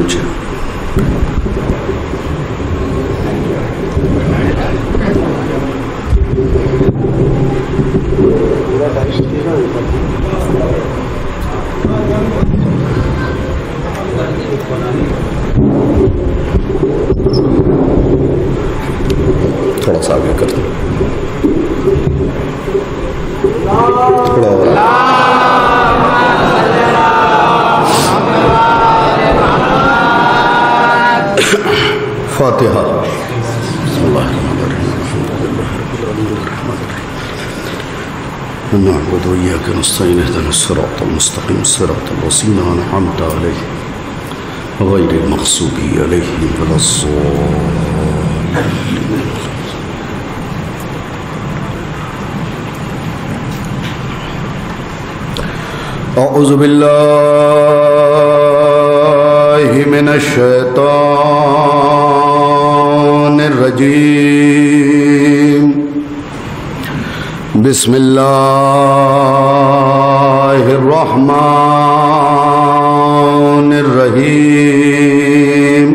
نیچے تھوڑا سا آگے کر دیں تھوڑا اور فاتحہ بسم اللہ الرحمن الرحیم نعبد وإياك نستعين اهدنا الصراط المستقيم صراط الذين أنعمت عليهم غير المغضوب عليهم ولا الضالين. أعوذ بالله من الشيطان الرجيم. بسم الله الرحمن الرحيم.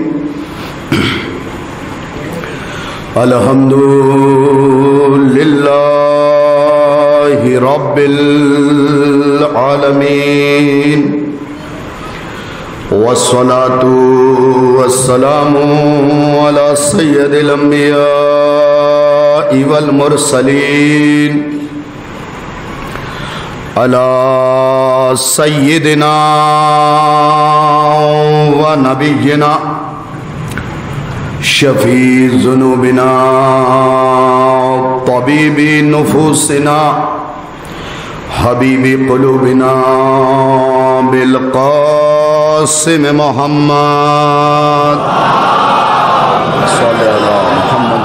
الحمد لله رب العالمين والصلاة والسلام على سيد الأنبياء والمرسلين على سيدنا ونبينا شفيع ذنوبنا طبيب نفوسنا حبيب قلوبنا بالقاسم محمد صلى الله على محمد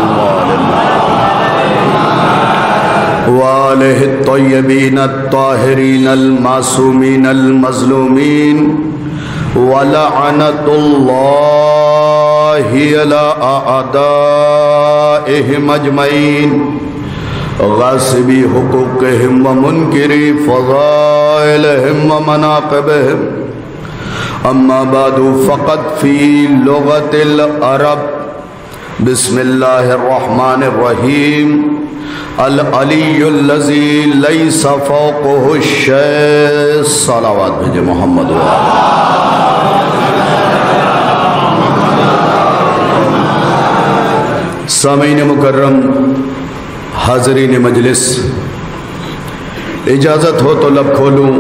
وآله الطيبين الطاهرين المعصومين المظلومين ولعنة الله على أعدائهم أجمعين غاصبي حقوقهم ومنكري فضائلهم ومناقبهم. أما بعد فقد في لغة العرب بسم الله الرحمن الرحيم العلي الذي ليس فوقه الشيء. صلوات بھیجے محمد سامعین مکرم، حاضرین مجلس، اجازت ہو تو لب کھولوں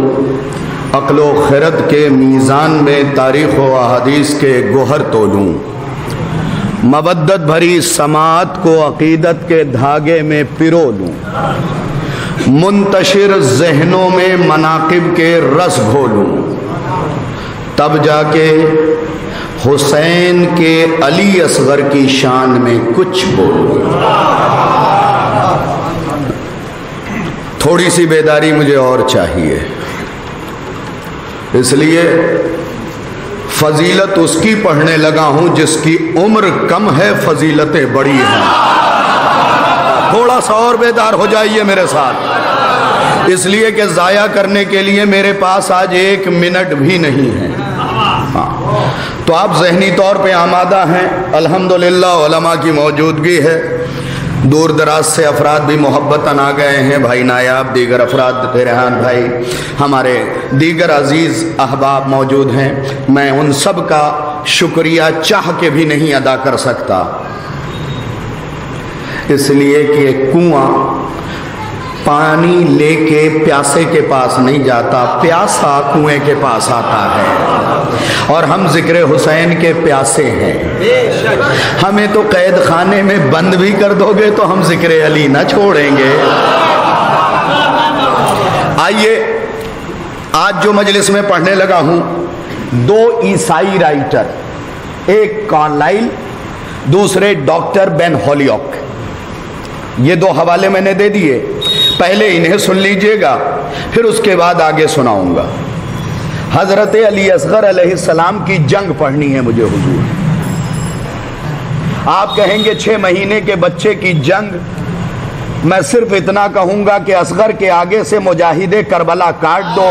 عقل و خرد کے میزان میں تاریخ و احادیث کے گوہر تولوں، مودت بھری سماعت کو عقیدت کے دھاگے میں پرو لوں، منتشر ذہنوں میں مناقب کے رس گھولوں، تب جا کے حسین کے علی اصغر کی شان میں کچھ بولوں. تھوڑی سی بیداری مجھے اور چاہیے، اس لیے فضیلت اس کی پڑھنے لگا ہوں جس کی عمر کم ہے، فضیلتیں بڑی ہیں. تھوڑا سا اور بیدار ہو جائیے میرے ساتھ، اس لیے کہ ضائع کرنے کے لیے میرے پاس آج 1 منٹ بھی نہیں ہے. تو آپ ذہنی طور پہ آمادہ ہیں. الحمدللہ علماء کی موجودگی ہے، دور دراز سے افراد بھی محبتاً آ گئے ہیں، بھائی نایاب، دیگر افراد، ریحان بھائی، ہمارے دیگر عزیز احباب موجود ہیں. میں ان سب کا شکریہ چاہ کے بھی نہیں ادا کر سکتا، اس لیے کہ کنواں پانی لے کے پیاسے کے پاس نہیں جاتا، پیاسا کنویں کے پاس آتا ہے. اور ہم ذکر حسین کے پیاسے ہیں. ہمیں تو قید خانے میں بند بھی کر دو گے تو ہم ذکر علی نہ چھوڑیں گے. آئیے آج جو مجلس میں پڑھنے لگا ہوں، 2 عیسائی رائٹر، ایک کارلائل، دوسرے ڈاکٹر بین ہالیوک. یہ 2 حوالے میں نے دے دیے، پہلے انہیں سن لیجئے گا، پھر اس کے بعد آگے سناؤں گا. حضرت علی اصغر علیہ السلام کی جنگ پڑھنی ہے مجھے حضور. آپ کہیں گے 6 مہینے کے بچے کی جنگ، میں صرف اتنا کہوں گا کہ اصغر کے آگے سے مجاہد کربلا کاٹ دو.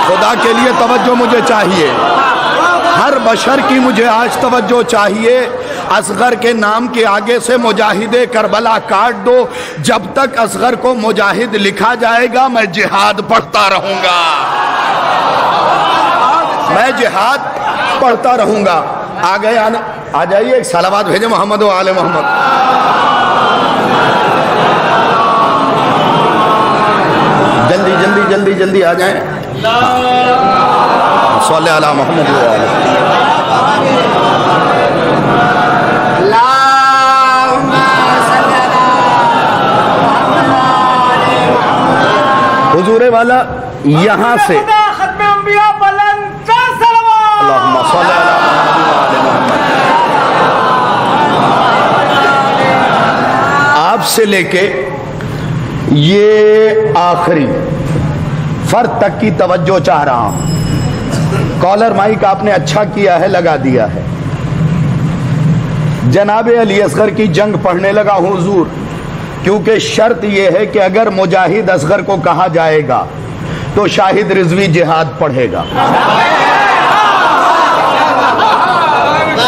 خدا کے لیے توجہ مجھے چاہیے، ہر بشر کی مجھے آج توجہ چاہیے۔ اصغر کے نام کے آگے سے مجاہد کربلا کاٹ دو، جب تک اصغر کو مجاہد لکھا جائے گا میں جہاد پڑھتا رہوں گا، میں جہاد پڑھتا رہوں گا۔ آ جائیے ایک صلوات بھیجیں محمد و آل محمد۔ جلدی جلدی جلدی جلدی آ جائیں، صلی علی محمد و آل محمد۔ حضور والا یہاں سے ختم انبیاء بلند صلوات، اللہم صلی علی محمد و آل محمد۔ آپ سے لے کے یہ آخری فرد تک کی توجہ چاہ رہا ہوں۔ کالر مائک آپ نے اچھا کیا ہے، لگا دیا ہے۔ جناب علی اصغر کی جنگ پڑھنے لگا ہوں حضور، کیونکہ شرط یہ ہے کہ اگر مجاہد اصغر کو کہا جائے گا تو شاہد رضوی جہاد پڑھے گا۔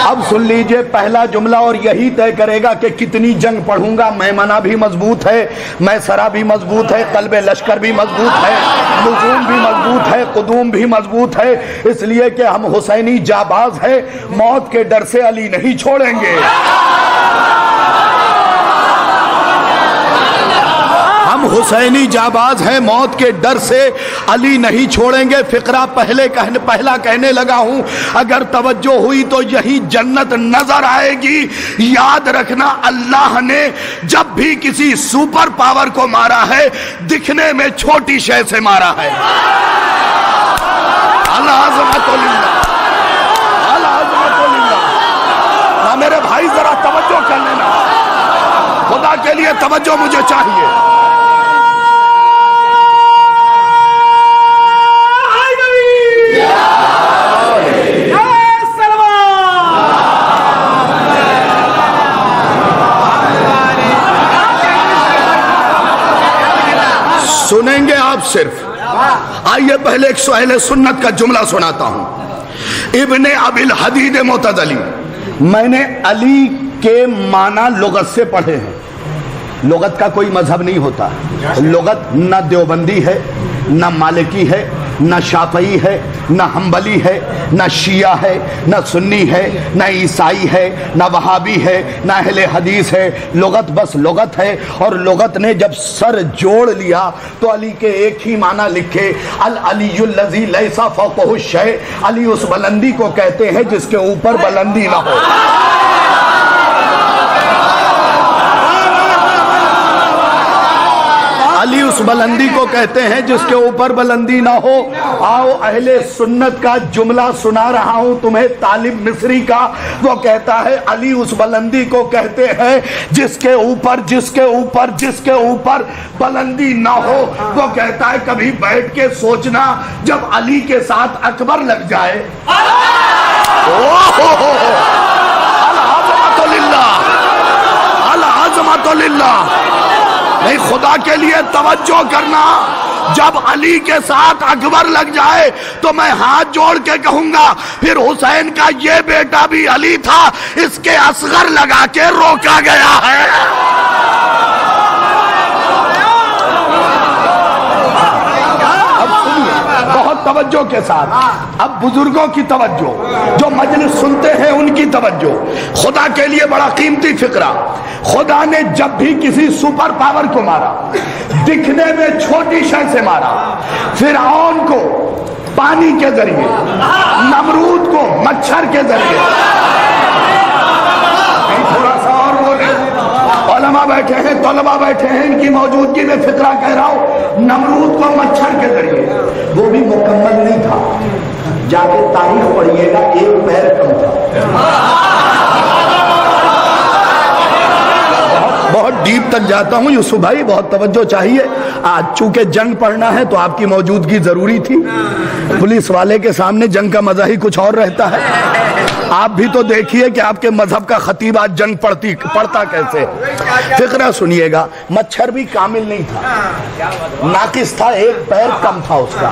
اب سن لیجئے پہلا جملہ اور یہی طے کرے گا کہ کتنی جنگ پڑھوں گا۔ میمنہ بھی مضبوط ہے، میسرہ بھی مضبوط ہے، قلب لشکر بھی مضبوط ہے، نجوم بھی مضبوط ہے، قدوم بھی مضبوط ہے، اس لیے کہ ہم حسینی جاباز ہیں، موت کے ڈر سے علی نہیں چھوڑیں گے۔ ہم حسینی جاباز ہیں، موت کے ڈر سے علی نہیں چھوڑیں گے۔ فقرہ پہلا کہنے لگا ہوں، اگر توجہ ہوئی تو یہی جنت نظر آئے گی۔ یاد رکھنا اللہ نے جب بھی کسی سپر پاور کو مارا ہے دکھنے میں چھوٹی شے سے مارا ہے۔ العظمت للہ، العظمت للہ۔ نہ میرے بھائی ذرا توجہ کر لینا، خدا کے لیے توجہ مجھے چاہیے۔ سنیں گے آپ صرف؟ آئیے پہلے ایک اہل سنت کا جملہ سناتا ہوں۔ ابن ابی الحدید معتزلی، میں نے علی کے معنی لغت سے پڑھے ہیں۔ لغت کا کوئی مذہب نہیں ہوتا، لغت نہ دیوبندی ہے، نہ مالکی ہے، نہ شافعی ہے، نہ حنبلی ہے، نہ شیعہ ہے، نہ سنی ہے، نہ عیسائی ہے، نہ وہابی ہے، نہ اہل حدیث ہے۔ لغت بس لغت ہے، اور لغت نے جب سر جوڑ لیا تو علی کے ایک ہی معنی لکھے، العلی الذی لیس فوقہ الشیء، علی اس بلندی کو کہتے ہیں جس کے اوپر بلندی نہ ہو۔ علی اس بلندی کو کہتے ہیں جس کے اوپر بلندی نہ ہو۔ آؤ اہل سنت کا جملہ سنا رہا ہوں تمہیں، طالب مصری کا، وہ کہتا ہے علی اس بلندی کو کہتے ہیں جس کے اوپر بلندی نہ ہو۔ وہ کہتا ہے کبھی بیٹھ کے سوچنا جب علی کے ساتھ اکبر لگ جائے۔ العظمت للہ، العظمت للہ۔ نہیں، خدا کے لیے توجہ کرنا، جب علی کے ساتھ اکبر لگ جائے تو میں ہاتھ جوڑ کے کہوں گا پھر حسین کا یہ بیٹا بھی علی تھا، اس کے اصغر لگا کے روکا گیا ہے۔ بہت توجہ کے ساتھ، اب بزرگوں کی توجہ، جو مجلس سنتے ہیں ان کی توجہ۔ خدا کے لیے بڑا قیمتی فقرہ، خدا نے جب بھی کسی سپر پاور کو مارا دکھنے میں چھوٹی شے سے مارا۔ فرعون کو پانی کے ذریعے، نمرود کو مچھر کے ذریعے۔ تھوڑا سا اور بولے، علماء بیٹھے ہیں، طلباء بیٹھے ہیں، ان کی موجودگی میں فقرہ کہہ رہا ہوں۔ نمرود کو مچھر کے ذریعے، وہ بھی مکمل نہیں تھا، جا کے تاریخ پڑھیے گا، ایک پیر کم تھا۔ بہت ڈیپ تک جاتا ہوں یوسف بھائی، بہت توجہ چاہیے۔ آج چونکہ جنگ پڑھنا ہے تو آپ کی موجودگی ضروری تھی۔ پولیس والے کے سامنے جنگ کا مزہ ہی کچھ اور رہتا ہے۔ آپ بھی تو دیکھیے کہ آپ کے مذہب کا خطیب آج جنگ پڑھتا کیسے۔ فقرہ سنیے گا، مچھر بھی کامل نہیں تھا، ناقص تھا، ایک پیر کم تھا اس کا۔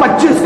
25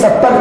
70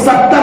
70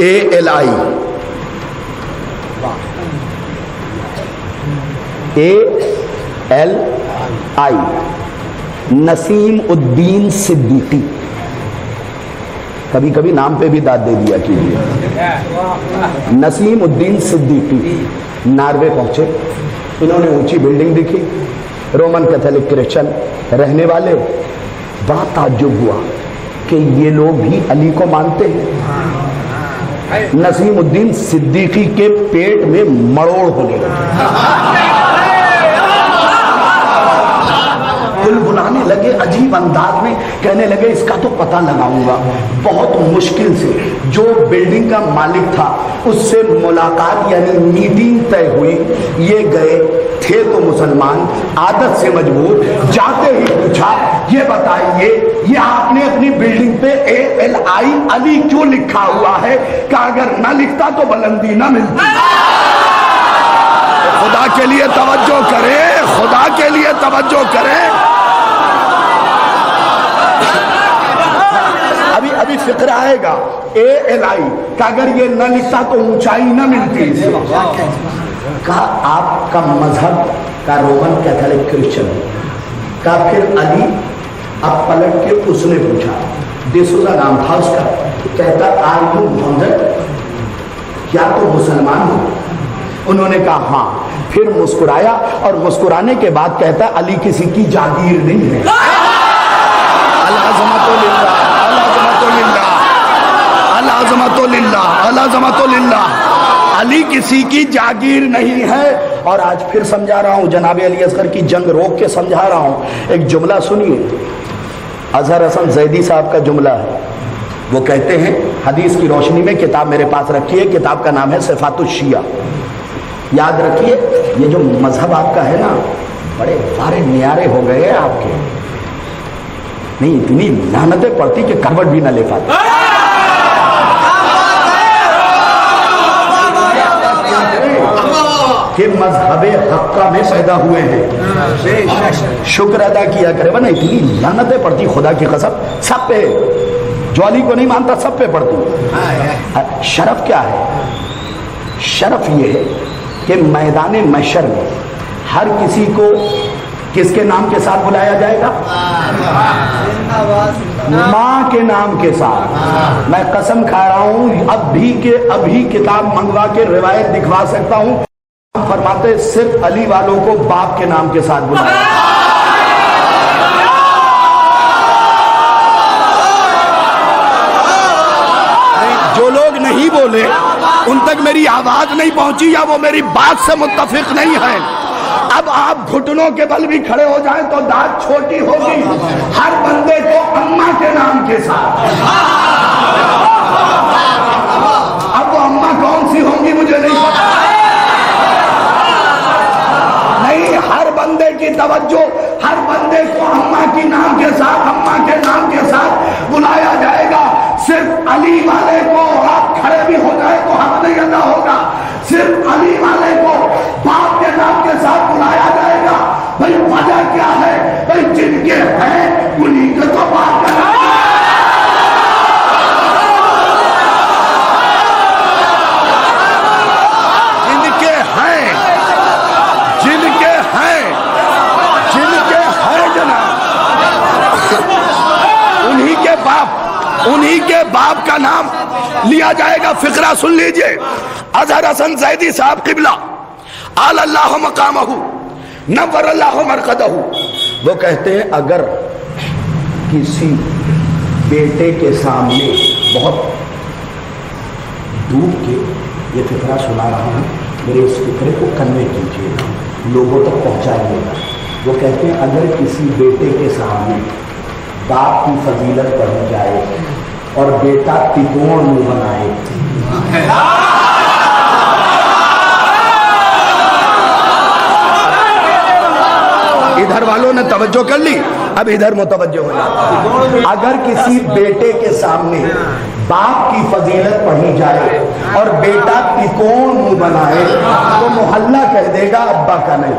ALI। ALI نسیم الدین صدیقی. کبھی کبھی نام پہ بھی داد دے دیا کیجیے. نسیم الدین صدیقی ناروے پہنچے. انہوں نے اونچی بلڈنگ دیکھی, رومن کیتھولک کرسچن رہنے والے. بڑا تعجب ہوا کہ یہ لوگ بھی علی کو مانتے ہیں. نسیم الدین صدیقی کے پیٹ میں مڑوڑ ہونے لگے, بلانے لگے عجیب انداز میں. کہنے لگے اس کا تو پتہ لگاؤں گا. بہت مشکل سے جو بلڈنگ کا مالک تھا اس سے ملاقات یعنی میٹنگ طے ہوئی. یہ گئے, تھے تو مسلمان, عادت سے مجبور. جاتے ہی پوچھا یہ بتائیے یہ آپ نے اپنی بلڈنگ پہ ALI علی کیوں لکھا ہوا ہے؟ کہ اگر نہ لکھتا تو بلندی نہ ملتی. خدا کے لیے توجہ کریں, خدا کے لیے توجہ کریں. ابھی فکر آئے گا. ALI کہ اگر یہ نہ لکھتا تو اونچائی نہ ملتی. کہا آپ کا مذہب کا رومن کیتھولک کرسچن کا, پھر علی. اب پلٹ کے اس نے پوچھا, ڈیسوزا نام تھا اس کا. کہتا آر یو محمد, کیا تو مسلمان ہو؟ انہوں نے کہا ہاں. پھر مسکرایا اور مسکرانے کے بعد کہتا علی کسی کی جاگیر نہیں ہے. العظمت للہ, العظمت للہ, العظمت للہ, العظمت للہ. علی کسی کی جاگیر نہیں ہے. اور آج پھر سمجھا رہا ہوں, جناب علی اصغر کی جنگ روک کے سمجھا رہا ہوں. ایک جملہ سنیے, اظہر حسن زیدی صاحب کا جملہ ہے. وہ کہتے ہیں, حدیث کی روشنی میں کتاب میرے پاس رکھی ہے, کتاب کا نام ہے صفات الشیعہ. یاد رکھیے یہ جو مذہب آپ کا ہے نا, بڑے سارے نیارے ہو گئے ہیں آپ کے. نہیں اتنی لعنتیں پڑتی کہ کروٹ بھی نہ لے پاتے. کہ مذہب حقہ میں پیدا ہوئے ہیں, شکر ادا کیا کرے. ورنہ اتنی لعنتیں پڑتی خدا کی قسم سب پہ, جو علی کو نہیں مانتا سب پہ پڑتی. شرف کیا ہے؟ شرف یہ ہے کہ میدان محشر میں ہر کسی کو کس کے نام کے ساتھ بلایا جائے گا؟ ماں کے نام کے ساتھ. میں قسم کھا رہا ہوں اب بھی کہ ابھی کتاب منگوا کے روایت دکھوا سکتا ہوں. فرماتے صرف علی والوں کو باپ کے نام کے ساتھ بلایا. جو لوگ نہیں بولے ان تک میری آواز نہیں پہنچی یا وہ میری بات سے متفق نہیں ہے. اب آپ گھٹنوں کے بل بھی کھڑے ہو جائیں تو داد چھوٹی ہوگی. ہر بندے کو اماں کے نام کے ساتھ. اب وہ اماں کون سی ہوں گی مجھے نہیں پتا. نہیں, ہر بندے کی توجہ, ہر بندے کو اماں کی نام کے ساتھ, اماں کے نام کے ساتھ بلایا جائے گا. صرف علی والے کو, آپ کھڑے بھی ہو جائے تو حق نہیں ادا ہوگا, صرف علی والے کو باپ کے نام کے ساتھ بلایا جائے گا. بھئی وجہ کیا ہے؟ بھئی جن کے ہیں انہیں کے تو باپ کا نام. جن کے ہیں, جن کے ہیں, جن کے ہیں جناب, انہی کے باپ, انہی کے باپ کا نام لیا جائے گا. فقرہ سن لیجئے. اظہر حسن زیدی صاحب قبلہ اعلی اللہ مقامہ نور اللہ مرقدہ, وہ کہتے ہیں اگر کسی بیٹے کے سامنے بہت ڈوب کے, یہ فقرہ سنا رہا ہوں, میرے اس فقرے کو کنوے کیجیے, لوگوں تک پہنچائیے گا. وہ کہتے ہیں اگر کسی بیٹے کے سامنے باپ کی فضیلت پڑھی جائے اور بیٹا تکوڑ منہ بنائے, ادھر والوں نے توجہ کر لی, اب ادھر متوجہ ہو جائے. اگر کسی بیٹے کے سامنے باپ کی فضیلت پڑھی جائے اور بیٹا تکوڑ منہ بنائے تو محلہ کہہ دے گا ابا کا نہیں.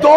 2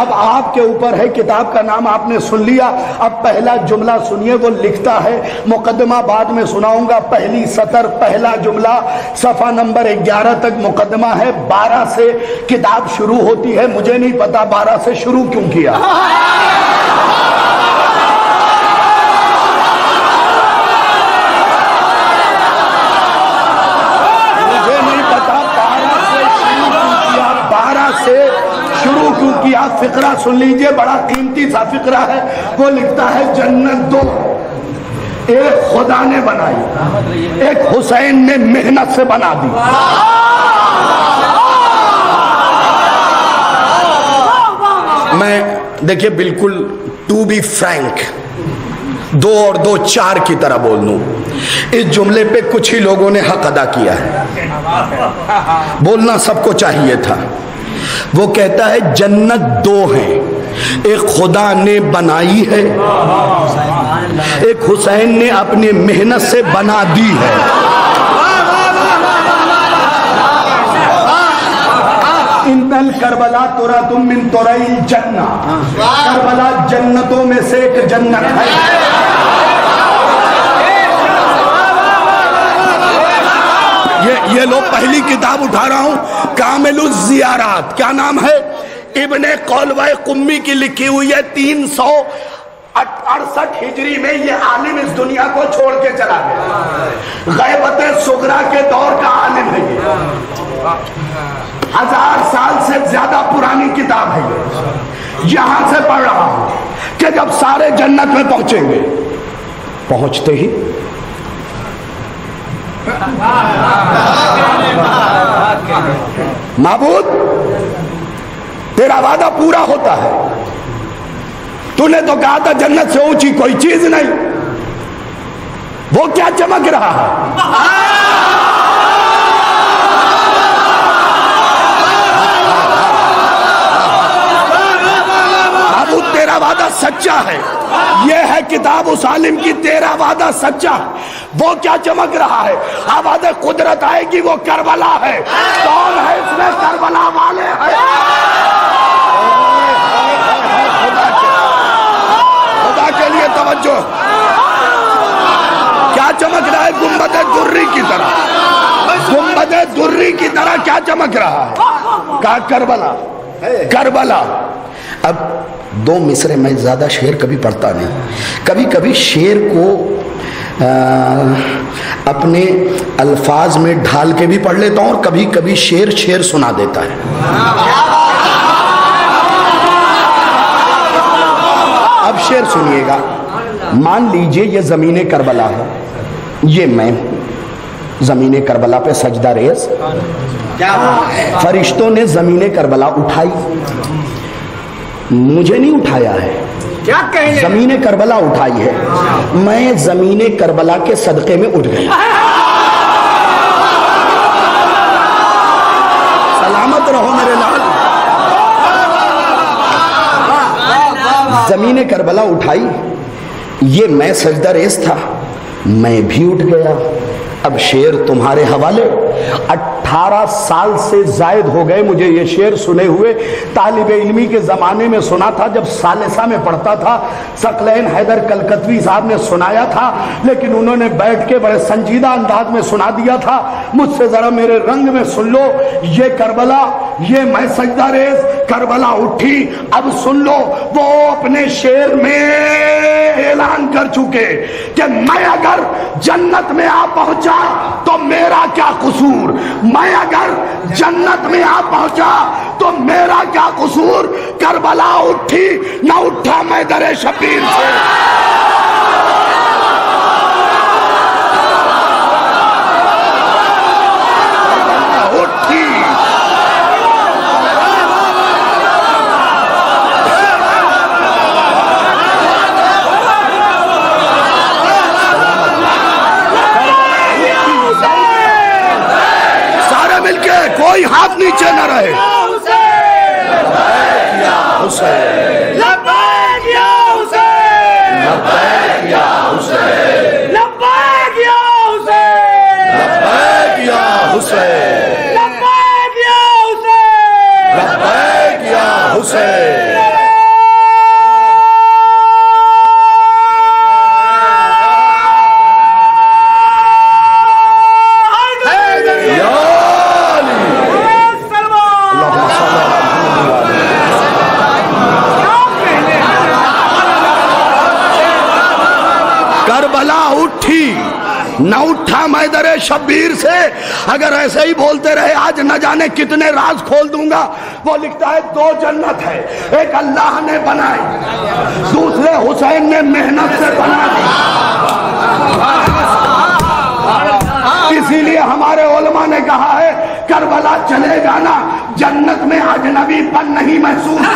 اب آپ کے اوپر ہے، کتاب کا نام آپ نے سن لیا، اب پہلا جملہ سنیے، وہ لکھتا ہے، مقدمہ بعد میں سناؤں گا، پہلی سطر پہلا جملہ، صفحہ نمبر 11 تک مقدمہ ہے، 12 سے کتاب شروع ہوتی ہے، مجھے نہیں پتا 12 سے شروع کیوں کیا، شروع کیوں کیا؟ فقرہ سن لیجئے، بڑا قیمتی سا فقرہ ہے، وہ لکھتا ہے جنت دو، ایک خدا نے بنائی، ایک حسین نے محنت سے بنا دی۔ میں دیکھیے بالکل ٹو بی فرینک 2 اور 2 4 کی طرح بول دوں، اس جملے پہ کچھ ہی لوگوں نے حق ادا کیا ہے، بولنا سب کو چاہیے تھا۔ وہ کہتا ہے جنت 2 ہیں، ایک خدا نے بنائی ہے، ایک حسین نے اپنی محنت سے بنا دی ہے۔ ان الکربلا ترۃ من ترئی الجنہ، کربلا جنتوں میں سے ایک جنت ہے۔ یہ لو پہلی کتاب اٹھا رہا ہوں، کامل الزیارات، کیا نام ہے؟ ابن قولوہ قمی کی لکھی ہوئی ہے، 368 ہجری میں یہ عالم اس دنیا کو چھوڑ کے چلا گیا، غیبت صغریٰ کے دور کا عالم ہے، یہ 1000 سال سے زیادہ پرانی کتاب ہے، یہاں سے پڑھ رہا ہوں کہ جب سارے جنت میں پہنچیں گے، پہنچتے ہی معبود تیرا وعدہ پورا ہوتا ہے، تو نے تو کہا تھا جنت سے اونچی کوئی چیز نہیں، وہ کیا چمک رہا ہے؟ معبود تیرا وعدہ سچا ہے، یہ ہے کتاب اس عالم کی، تیرا وعدہ سچا ہے، وہ کیا چمک رہا ہے؟ آواز قدرت آئے گی، وہ کربلا ہے، کون ہے اس میں؟ کربلا والے ہیں، خدا کے لیے توجہ، کیا چمک رہا ہے؟ گنبد دری کی طرح، گنبد دری کی طرح کیا چمک رہا ہے؟ کہا کربلا، کربلا۔ اب 2 مصرے، میں زیادہ شعر کبھی پڑھتا نہیں، کبھی کبھی شعر کو اپنے الفاظ میں ڈھال کے بھی پڑھ لیتا ہوں، اور کبھی کبھی شعر سنا دیتا ہے۔ اب شعر سنیے گا، مان لیجئے یہ زمین کربلا ہے، یہ میں ہوں، زمین کربلا پہ سجدہ ریز، فرشتوں نے زمین کربلا اٹھائی، مجھے نہیں اٹھایا ہے، زمین کربلا اٹھائی ہے، میں زمین کربلا کے صدقے میں اٹھ گیا، سلامت رہو میرے لال۔ زمین کربلا اٹھائی، یہ میں سجدہ ریز تھا، میں بھی اٹھ گیا۔ اب شعر تمہارے حوالے، 18 سال سے زائد ہو گئے مجھے یہ شعر سنے ہوئے، طالب علمی کے زمانے میں سنا تھا، جب ثالثہ میں پڑھتا تھا، ثقلین حیدر کلکتوی صاحب نے سنایا تھا، لیکن انہوں نے بیٹھ کے بڑے سنجیدہ انداز میں سنا دیا تھا، مجھ سے ذرا میرے رنگ میں سن لو، یہ کربلا، یہ میں سجدہ ریز، کربلا اٹھی، اب سن لو، وہ اپنے شعر میں اعلان کر چکے کہ میں اگر جنت میں آ پہنچا تو میرا کیا قصور، میں اگر جنت میں آ پہنچا تو میرا کیا قصور، کربلا اٹھی نہ اٹھا میں در شبیر سے، اٹھی کوئی ہاتھ نیچے نہ رہے، حسین لبیک یا حسین، لبیک یا حسین، لبیک یا حسین، لبیک یا حسین، لبیک یا حسین، لبیک یا حسین۔ نہ اٹھا میں در شبیر سے، اگر ایسے ہی بولتے رہے آج نہ جانے کتنے راز کھول دوں گا۔ وہ لکھتا ہے 2 جنت ہے، ایک اللہ نے بنائی، دوسرے حسین نے محنت سے بنا دی۔ اسی لیے ہمارے علماء نے کہا ہے کربلا چلے جانا جنت میں اجنبی پن نہیں محسوس۔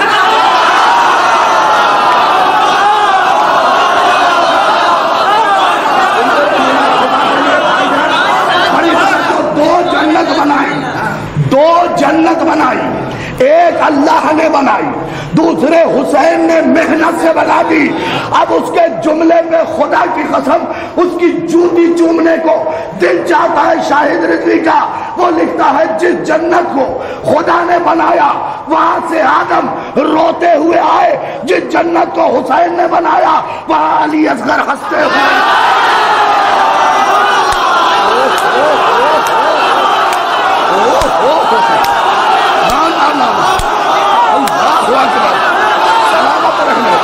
دو جنت بنائی، ایک اللہ نے بنائی، دوسرے حسین نے محنت سے بنا دی۔ اب اس کے جملے پہ خدا کی قسم اس کی جوتی چومنے کو دل چاہتا ہے شاہد رضوی کا۔ وہ لکھتا ہے جس جنت کو خدا نے بنایا وہاں سے آدم روتے ہوئے آئے، جس جنت کو حسین نے بنایا وہاں علی اصغر ہنستے ہوئے۔ سلامت رہنے،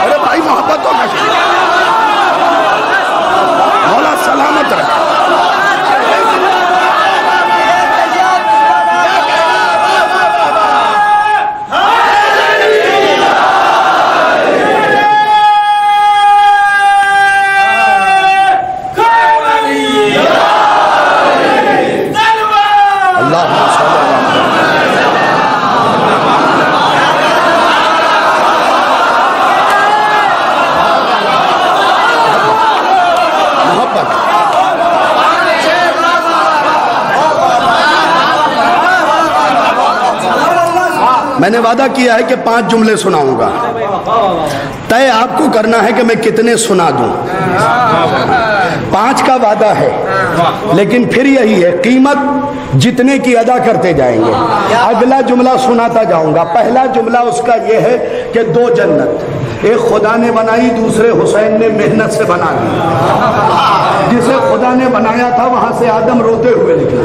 ارے بھائی محبتوں کا مولا سلامت رہے۔ میں نے وعدہ کیا ہے کہ 5 جملے سناؤں گا، طے آپ کو کرنا ہے کہ میں کتنے سنا دوں۔ 5 کا وعدہ ہے، لیکن پھر یہی ہے قیمت جتنے کی ادا کرتے جائیں گے۔ اگلا جملہ سناتا جاؤں گا۔ پہلا جملہ اس کا یہ ہے کہ 2 جنت، ایک خدا نے بنائی، دوسرے حسین نے محنت سے بنا دی۔ جسے خدا نے بنایا تھا وہاں سے آدم روتے ہوئے نکلے۔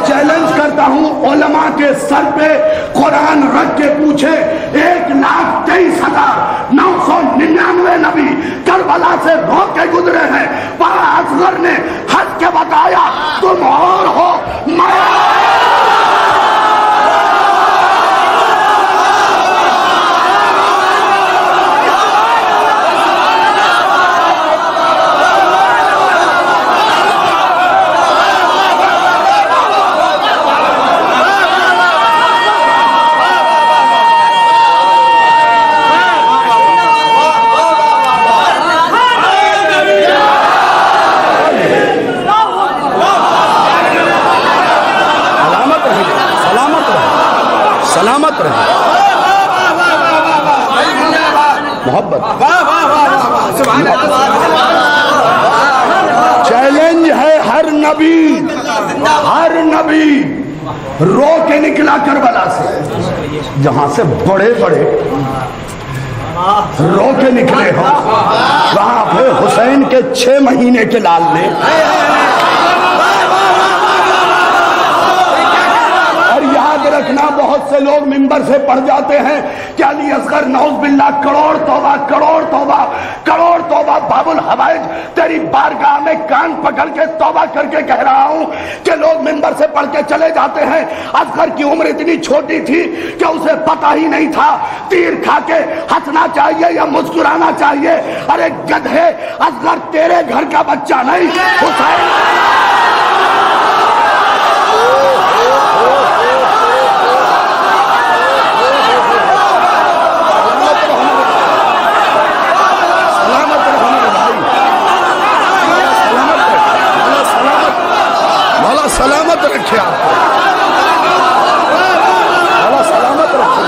چیلنج کرتا ہوں علماء کے سر پہ قرآن رکھ کے پوچھے 1,23,999 نبی کربلا سے رو کے گزرے ہیں، پر اصغر نے ہنس کے بتایا تم اور ہو میں۔ سلامت رہے، محبت۔ چیلنج ہے ہر نبی رو کے نکلا کربلا سے، جہاں سے بڑے بڑے رو کے نکلے ہو، وہاں پہ حسین کے 6 مہینے کے لال نے۔ رکھنا بہت سے لوگ منبر سے پڑھ جاتے ہیں کہ علی اصغر نعوذ باللہ کروڑ توبہ کروڑ توبہ کروڑ توبہ۔ باب الحوائج تیری بارگاہ میں کان پکڑ کے توبہ کر کے کہہ رہا ہوں کہ لوگ منبر سے پڑھ کے چلے جاتے ہیں اصغر کی عمر اتنی چھوٹی تھی کہ اسے پتہ ہی نہیں تھا تیر کھا کے ہنسنا چاہیے یا مسکرانا چاہیے۔ ارے گدھے، اصغر تیرے گھر کا بچہ نہیں، حسین۔ سلامت رکھے آپ کو، اللہ سلامت رکھے، اللہ سلامت رکھے۔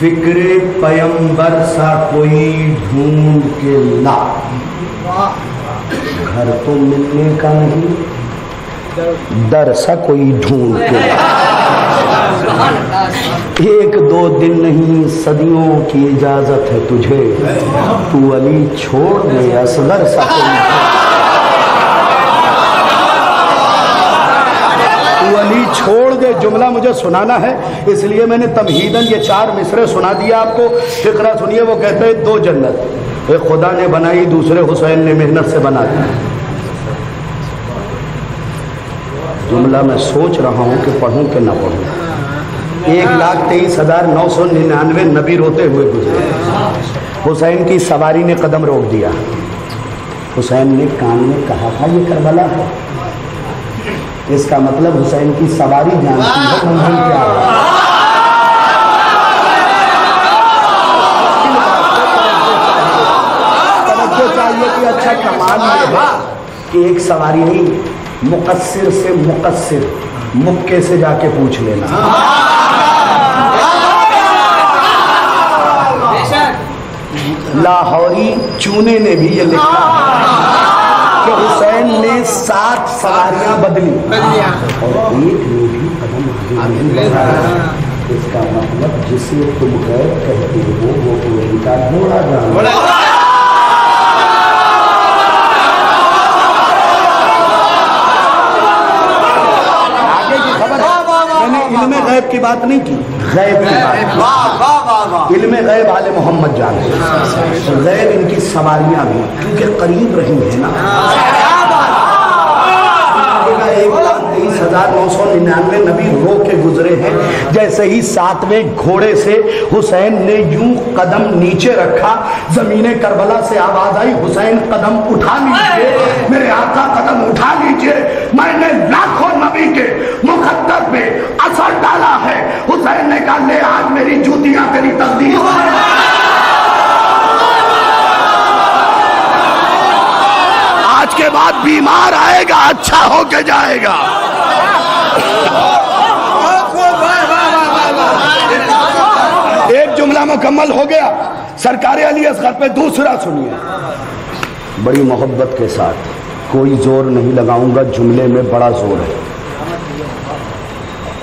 فکر پیمبر سا کوئی ڈھونڈ کے لا، گھر تو ملنے کا نہیں، در سا کوئی ڈھونڈ کے لا۔ ایک دو دن نہیں صدیوں کی اجازت ہے تجھے، تو علی چھوڑ دے اصغر سا کوئی، تو علی چھوڑ دے۔ جملہ مجھے سنانا ہے اس لیے میں نے تمہیداً یہ 4 مصرے سنا دیا آپ کو۔ فقرہ سنیے، وہ کہتے ہیں 2 جنت، ایک خدا نے بنائی، دوسرے حسین نے محنت سے بنا دی۔ جملہ میں سوچ رہا ہوں کہ پڑھوں کہ نہ پڑھوں۔ 1,23,999 نبی روتے ہوئے گزرے، حسین کی سواری نے قدم روک دیا، حسین نے کان میں کہا تھا یہ کربلا ہے، اس کا مطلب حسین کی سواری جانتی ہے منزل کیا ہے۔ توجہ چاہیے کہ اچھا کمال یہ ہے کہ ایک سواری نہیں، مقصر سے مقصر مکے سے جا کے پوچھ لینا۔ لاہوری چونے نے بھی یہ لکھا کہ حسین نے 7 سواریاں بدلی اور ایک نے بھی قدم آگے نہیں بڑھایا۔ اس کا مطلب جسے تم غیر کہتے ہو وہ ان کا گھوڑا جانتا ہے۔ علم غیب کی بات نہیں کی، غیب کی بات۔ علم غیب آل محمد جانتے، غیب ان کی سواریاں بھی کیونکہ قریب رہی ہیں نا۔ 1,23,999 نبی رو کے گزرے ہیں۔ جیسے ہی 7ویں گھوڑے سے حسین نے یوں قدم نیچے رکھا، زمین کربلا سے آواز آئی حسین قدم اٹھا لیجئے، میرے آقا قدم اٹھا لیجئے، میں نے لاکھوں نبی کے مقدر پہ اثر ڈالا ہے۔ حسین نے کہا لے آج میری جوتیاں تیری تقدیر۔ آج کے بعد بیمار آئے گا اچھا ہو کے جائے گا۔ ایک جملہ مکمل ہو گیا، سرکار علی اصغر پہ دوسرا سنیے بڑی محبت کے ساتھ، کوئی زور نہیں لگاؤں گا، جملے میں بڑا زور ہے۔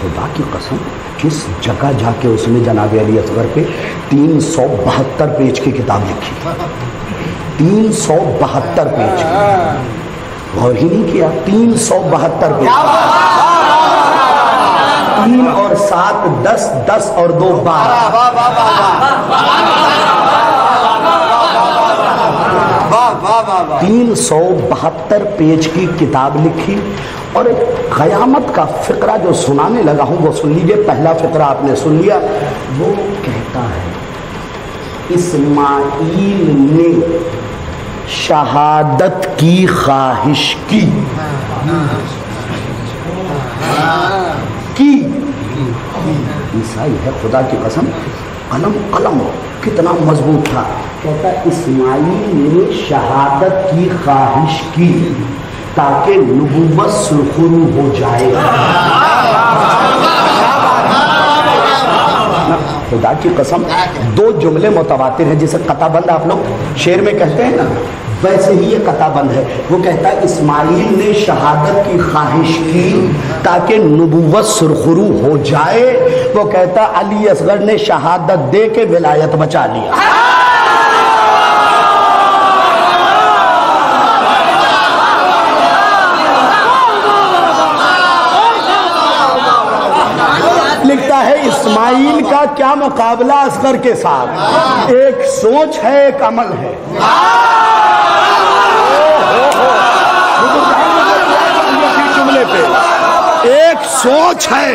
خدا کی قسم کس جگہ جا کے اس نے جناب علی اصغر پہ 372 پیج کی کتاب لکھی، 372 پیج کی، غور ہی نہیں کیا، 372 پیج، 3 اور 7 10، 10 اور 2 12، 372 پیج کی کتاب لکھی۔ اور قیامت کا فقرہ جو سنانے لگا ہوں وہ سن لیجئے۔ پہلا فقرہ آپ نے سن لیا، وہ کہتا ہے اسماعیل نے شہادت کی خواہش کی عیسائی ہے خدا کی قسم، قلم کتنا مضبوط تھا، کہتا اسماعیل نے شہادت کی خواہش کی تاکہ نبوت سرخرو ہو جائے۔ خدا کی قسم 2 جملے متواتر ہیں، جسے قطع بند آپ لوگ شعر میں کہتے ہیں نا، ویسے ہی یہ قطع بند ہے۔ وہ کہتا ہے اسماعیل نے شہادت کی خواہش کی تاکہ نبوت سرخرو ہو جائے، وہ کہتا علی اصغر نے شہادت دے کے ولایت بچا لیا۔ لکھتا ہے اسماعیل کا کیا مقابلہ اصغر کے ساتھ، ایک سوچ ہے ایک عمل ہے۔ جملے پہ ایک سوچ ہے،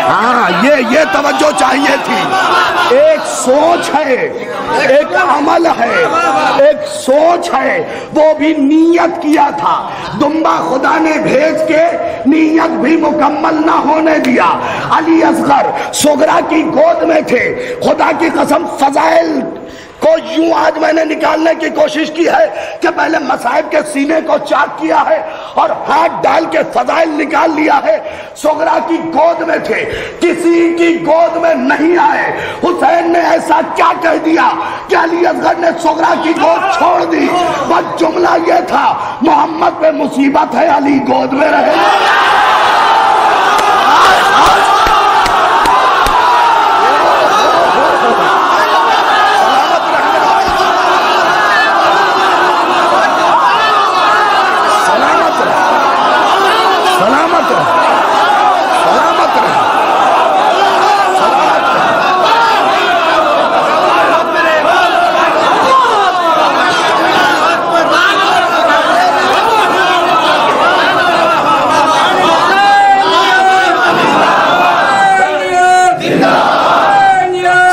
ہاں یہ توجہ چاہیے تھی، ایک سوچ ہے ایک عمل ہے، ایک سوچ ہے، وہ بھی نیت کیا تھا، دمبا خدا نے بھیج کے نیت بھی مکمل نہ ہونے دیا۔ علی اصغر صغرا کی گود میں تھے، خدا کی قسم فضائل کو یوں آج میں نے نکالنے کی کوشش کی ہے کہ پہلے مصائب کے سینے کو چاک کیا ہے اور ہاتھ ڈال کے فضائل نکال لیا ہے. صغرا کی گود میں تھے, کسی کی گود میں نہیں آئے. حسین نے ایسا کیا کہہ دیا کہ علی اصغر نے صغرا کی گود چھوڑ دی؟ بس جملہ یہ تھا, محمد پہ مصیبت ہے, علی گود میں رہے.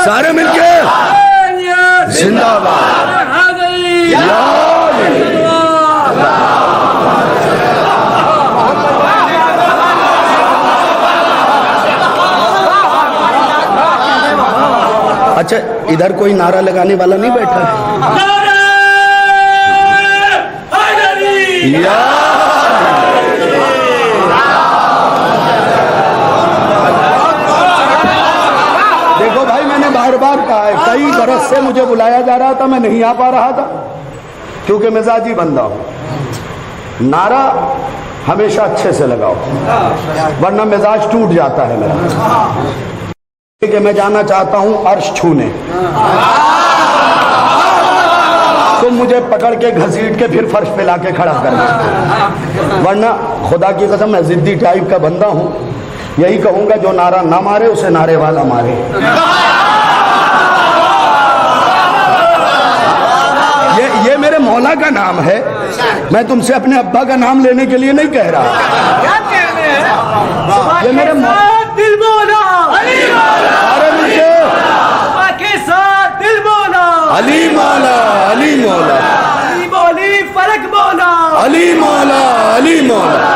سارے مل کے زندہ باد. اچھا ادھر کوئی نعرہ لگانے والا نہیں بیٹھا ہے؟ دیکھو بھائی, میں نے بار بار کہا ہے, کئی برس سے مجھے بلایا جا رہا تھا, میں نہیں آ پا رہا تھا کیونکہ مزاجی بندہ ہوں. نعرہ ہمیشہ اچھے سے لگاؤ ورنہ مزاج ٹوٹ جاتا ہے میرا. کہ میں جانا چاہتا ہوں عرش چھونے, تم مجھے پکڑ کے گھسیٹ کے پھر فرش پہ لا کے کھڑا کرنا, ورنہ خدا کی قسم میں ضدی ٹائپ کا بندہ ہوں. یہی کہوں گا جو نعرہ نہ مارے اسے نعرے والا مارے. یہ میرے مولا کا نام ہے, میں تم سے اپنے ابا کا نام لینے کے لیے نہیں کہہ رہا. یہ میرے دل مولا علی مولا علی مولا علی مولا علی مولی فرق مولا علی مولا علی مولا.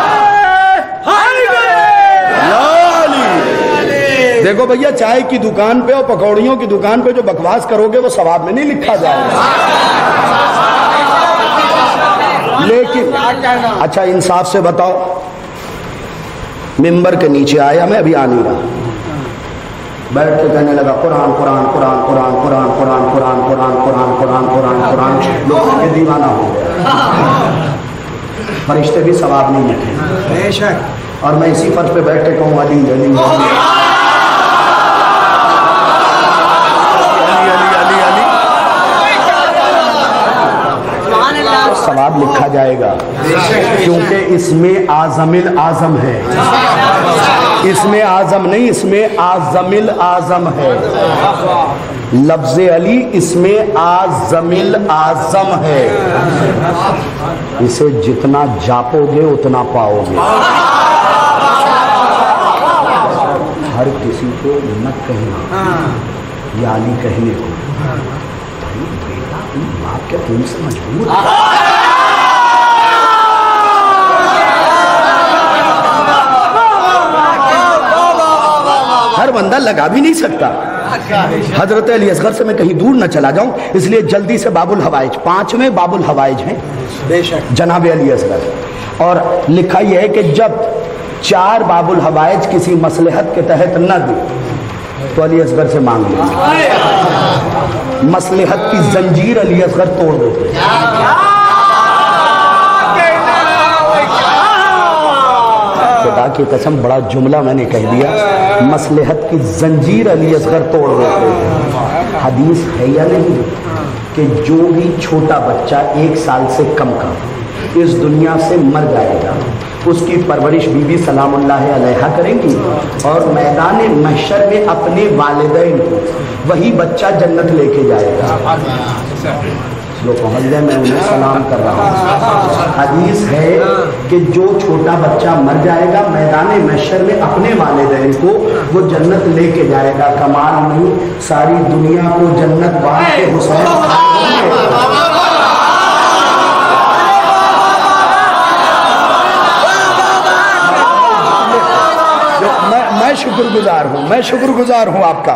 دیکھو بھیا, چائے کی دکان پہ اور پکوڑیوں کی دکان پہ جو بکواس کرو گے وہ ثواب میں نہیں لکھا جائے گا. لیکن اچھا انصاف سے بتاؤ, ممبر کے نیچے آیا, میں ابھی آ نہیں رہا, بیٹھ کے کہنے لگا قرآن قرآن قرآن قرآن قرآن قرآن قرآن قرآن قرآن قرآن قرآن قرآن, لوگوں کے دیوانہ ہو گیا. فرشتے بھی ثواب نہیں لکھے, اور میں اسی فرش پہ بیٹھ کے کہوں علی علی ثواب لکھا جائے گا, کیونکہ اس میں اعظم الاعظم ہے. اس میں اعظم نہیں, اس میں اعظم الاعظم ہے. لفظ علی اس میں اعظم الاعظم ہے. اسے جتنا جاپو گے اتنا پاؤ گے. ہر کسی کو نہ کہنا یا علی کہنے کو. بیٹا باپ کیا تم سے مجبور ہے؟ ہر بندہ لگا بھی نہیں سکتا. حضرت علی اصغر سے میں کہیں دور نہ چلا جاؤں, اس لیے جلدی سے باب الحوائج, 5ویں باب الحوائج ہیں جناب علی اصغر. اور لکھا یہ ہے کہ جب 4 باب الحوائج کسی مصلحت کے تحت نہ دے تو علی اصغر سے مانگ لیں. مصلحت کی زنجیر علی اصغر توڑ دیتے. خدا کی قسم بڑا جملہ میں نے کہہ دیا, مصلحت کی زنجیر علی اصغر توڑ دیتے. حدیث ہے یا نہیں کہ جو بھی چھوٹا بچہ 1 سال سے کم کا اس دنیا سے مر جائے گا, اس کی پرورش بی بی سلام اللہ علیہا کریں گی, اور میدان محشر میں اپنے والدین کو وہی بچہ جنت لے کے جائے گا. جو پہنچ جائے میں انہیں سلام کر رہا ہوں. حدیث ہے کہ جو چھوٹا بچہ مر جائے گا میدان محشر میں اپنے والدین کو وہ جنت لے کے جائے گا. کمال نہیں, ساری دنیا کو جنت بانٹ کے حسین. میں شکر گزار ہوں آپ کا.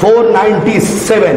497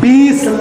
20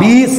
20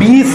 20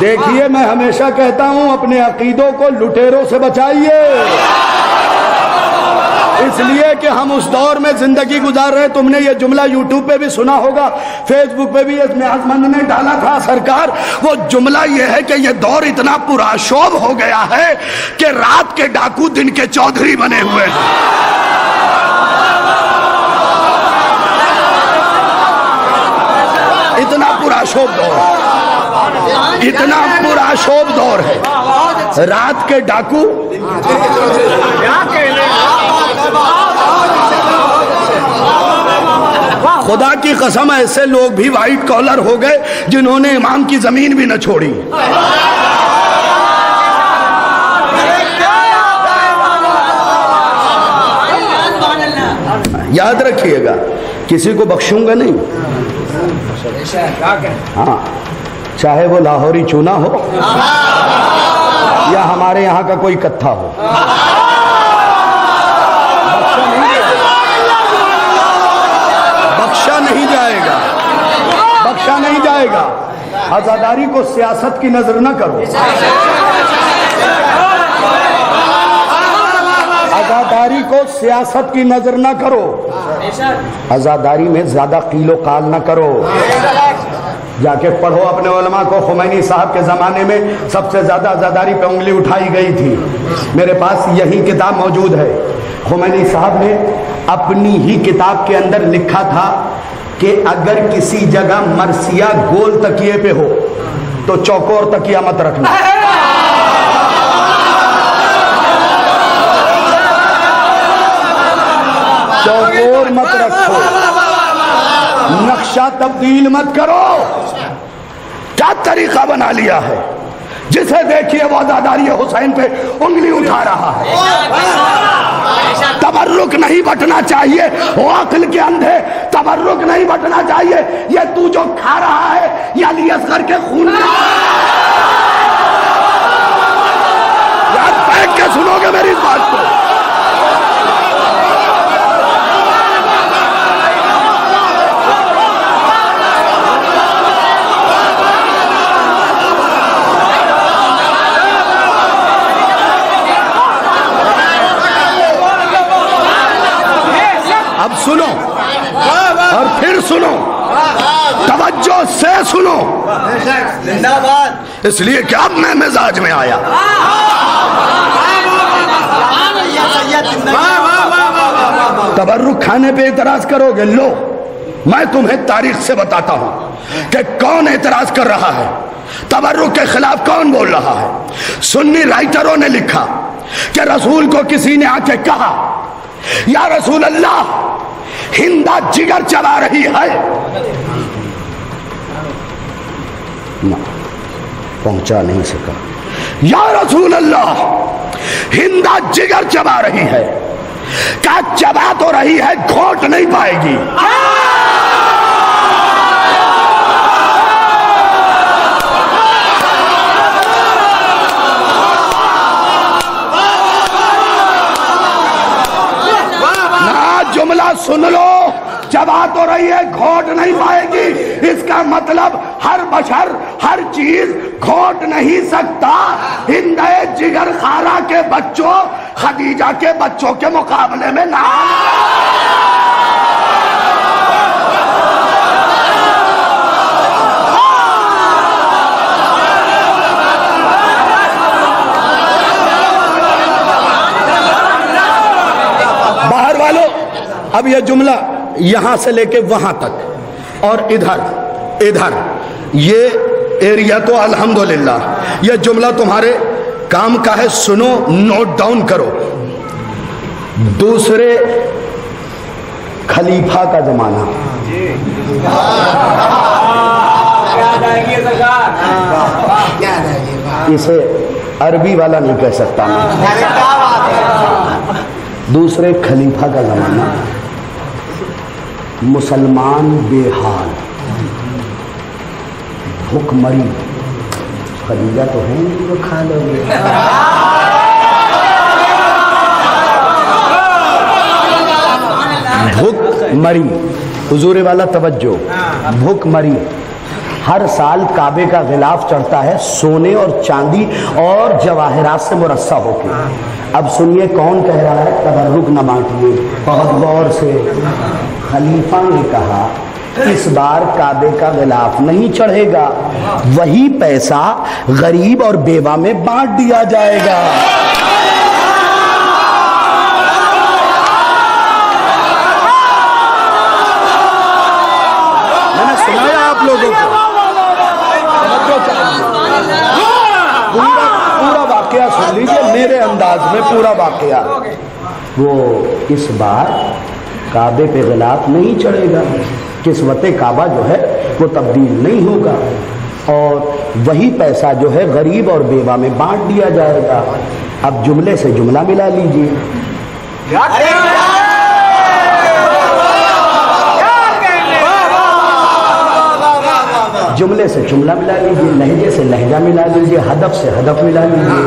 دیکھیے میں ہمیشہ کہتا ہوں اپنے عقیدوں کو لٹیروں سے بچائیے، اس لیے کہ ہم اس دور میں زندگی گزار رہے ہیں۔ تم نے یہ جملہ یوٹیوب پہ بھی سنا ہوگا، فیس بک پہ بھی اس میں آزمند نے ڈالا تھا سرکار۔ وہ جملہ یہ ہے کہ یہ دور اتنا پرآشوب ہو گیا ہے کہ رات کے ڈاکو دن کے چودھری بنے ہوئے ہیں۔ اتنا پرآشوب دور ہے، اتنا پرآشوب دور ہے، رات کے ڈاکو خدا کی قسم ایسے لوگ بھی وائٹ کالر ہو گئے جنہوں نے امام کی زمین بھی نہ چھوڑی۔ یاد رکھیے گا کسی کو بخشوں گا نہیں، ہاں چاہے وہ لاہوری چونا ہو یا ہمارے یہاں کا کوئی کتھا ہو، بخشا نہیں جائے گا، بخشا نہیں جائے گا۔ عزاداری کو سیاست کی نظر نہ کرو، عزاداری کو سیاست کی نظر نہ کرو، عزاداری میں زیادہ قیل و قال نہ کرو۔ جا کے پڑھو اپنے علماء کو، خمینی صاحب کے زمانے میں سب سے زیادہ عزاداری پہ انگلی اٹھائی گئی تھی، میرے پاس یہی کتاب موجود ہے۔ خمینی صاحب نے اپنی ہی کتاب کے اندر لکھا تھا کہ اگر کسی جگہ مرثیہ گول تکیے پہ ہو تو چوکور تکیہ مت رکھنا، چوکور مت رکھو، نقشہ تبدیل مت کرو۔ کیا طریقہ بنا لیا ہے، جسے دیکھیے وہ عزاداری حسین پہ انگلی اٹھا رہا ہے۔ تبرک نہیں بٹنا چاہیے، وہ عقل کے اندھے تبرک نہیں بٹنا چاہیے۔ یہ تو جو کھا رہا ہے یہ علی اصغر کے خون کا، یاد بیٹھ کے سنو گے میری اس بات کو۔ اب سنو اور پھر سنو، توجہ سے سنو، اس لیے کہ اب میں مزاج میں آیا۔ تبرک کھانے پہ اعتراض کرو گے، لو میں تمہیں تاریخ سے بتاتا ہوں کہ کون اعتراض کر رہا ہے، تبرک کے خلاف کون بول رہا ہے۔ سنی رائٹروں نے لکھا کہ رسول کو کسی نے آ کے کہا یا رسول اللہ ہندا جگر چبا رہی ہے، نہ پہنچا نہیں سکا۔ یا رسول اللہ ہندا جگر چبا رہی ہے، کہا چبا تو رہی ہے گھونٹ نہیں پائے گی۔ جملہ سن لو، چبا تو رہی ہے گھونٹ نہیں پائے گی، اس کا مطلب ہر بشر ہر چیز گھونٹ نہیں سکتا۔ ہندے جگر خارا کے بچوں خدیجہ کے بچوں کے مقابلے میں نہ۔ باہر والوں اب یہ جملہ یہاں سے لے کے وہاں تک اور ادھر یہ ایریا تو الحمدللہ یہ جملہ تمہارے کام کا ہے، سنو نوٹ ڈاؤن کرو۔ دوسرے خلیفہ کا زمانہ، اسے عربی والا نہیں کہہ سکتا میں، دوسرے خلیفہ کا زمانہ، مسلمان بے حال، بھوک مری، خدیجہ تو ہے نہیں وہ کھا لو گے، بھوک مری، حضور والا توجہ، بھوک مری، ہر سال کعبے کا غلاف چڑھتا ہے سونے اور چاندی اور جواہرات سے مرصع ہو کے. اب سنیے کون کہہ رہا ہے, تبرک نہ بانٹیے, بہت غور سے. خلیفہ نے کہا اس بار کعبے کا غلاف نہیں چڑھے گا, وہی پیسہ غریب اور بیوہ میں بانٹ دیا جائے گا. میں نے سنایا آپ لوگوں کو, پورا واقعہ سن لیجیے میرے انداز میں, پورا واقعہ. وہ اس بار کعبے پہ غلاف نہیں چڑھے گا, کسوت کعبہ جو ہے وہ تبدیل نہیں ہوگا, اور وہی پیسہ جو ہے غریب اور بیوہ میں بانٹ دیا جائے گا. اب جملے سے جملہ ملا لیجیے. جملے سے جملہ ملا لیجیے, لہجے سے لہجہ ملا لیجیے, ہدف سے ہدف ملا لیجیے.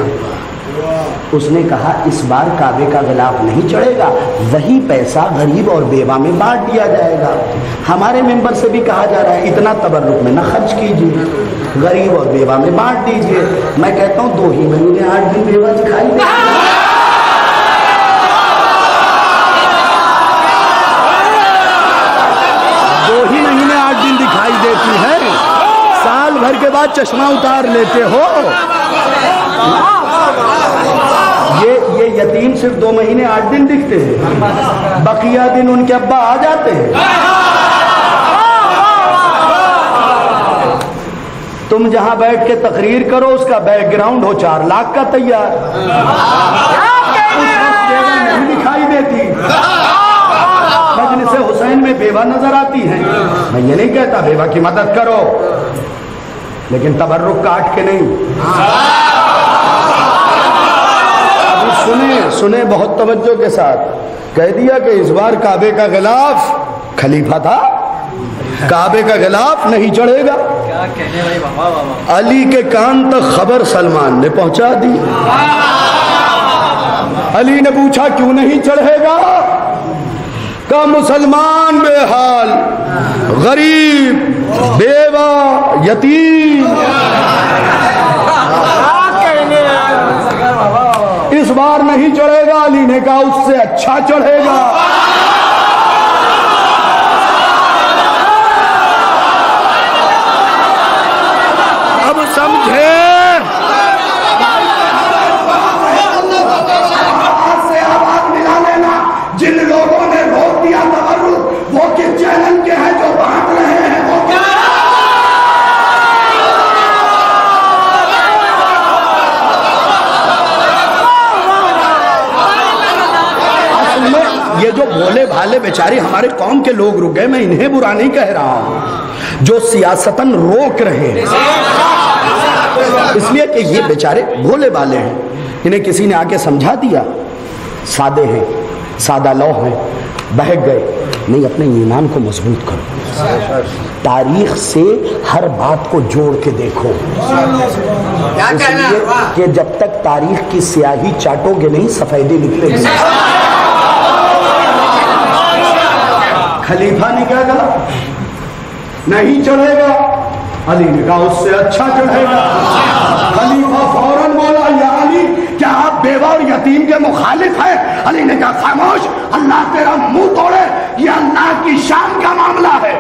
اس نے کہا اس بار کعبے کا غلاف نہیں چڑھے گا, وہی پیسہ غریب اور بیوہ میں بانٹ دیا جائے گا. ہمارے ممبر سے بھی کہا جا رہا ہے اتنا تبرک میں نہ خرچ کیجیے, غریب اور بیوہ میں بانٹ دیجیے. میں کہتا ہوں 2 ہی مہینے 8 دن بیوہ دکھائی دے. 2 ہی مہینے 8 دن دکھائی دیتی ہے, سال بھر کے بعد چشمہ اتار لیتے ہو. یہ یتیم صرف 2 مہینے 8 دن دکھتے ہیں, بقیہ دن ان کے ابا آ جاتے ہیں. تم جہاں بیٹھ کے تقریر کرو اس کا بیک گراؤنڈ ہو 4 لاکھ کا تیار, نہیں دکھائی دیتی. مجلس حسین میں بیوہ نظر آتی ہیں. میں یہ نہیں کہتا بیوہ کی مدد کرو, لیکن تبرک کاٹ کے نہیں. سنے بہت توجہ کے ساتھ. کہہ دیا کہ اس بار کعبے کا غلاف, خلیفہ تھا, کعبے کا غلاف نہیں چڑھے گا. علی کے کان تک خبر سلمان نے پہنچا دی. علی نے پوچھا کیوں نہیں چڑھے گا؟ کہا مسلمان بے حال, غریب, بیوہ, یتیم, اس بار نہیں چڑھے گا. علی نے کہا اس سے اچھا چڑھے گا. اب سمجھے, سے آواز ملا لینا. جن لوگوں نے روک دیا تبرک وہ کس چینل کے ہیں جو بانٹ رہے ہیں, وہ کیا یہ جو بھولے بھالے بیچارے ہمارے قوم کے لوگ رک گئے, میں انہیں برا نہیں کہہ رہا ہوں, جو سیاستاً روک رہے ہیں, اس لیے کہ یہ بیچارے بھولے بھالے ہیں, انہیں کسی نے آ کے سمجھا دیا. سادے ہیں, سادہ لو ہیں, بہک گئے. نہیں, اپنے ایمان کو مضبوط کرو, تاریخ سے ہر بات کو جوڑ کے دیکھو. اس لیے کہ جب تک تاریخ کی سیاہی چاٹو گے نہیں سفیدی نکلے گی. خلیفہ نے کیا کہا؟ نہیں چڑھے گا. علی نے کہا اس سے اچھا چڑھے گا. خلیفہ فوراً بولا یا علی کیا آپ بیوہ اور یتیم کے مخالف ہیں؟ علی نے کہا خاموش, اللہ تیرا منہ توڑے, یہ اللہ کی شان کا معاملہ ہے.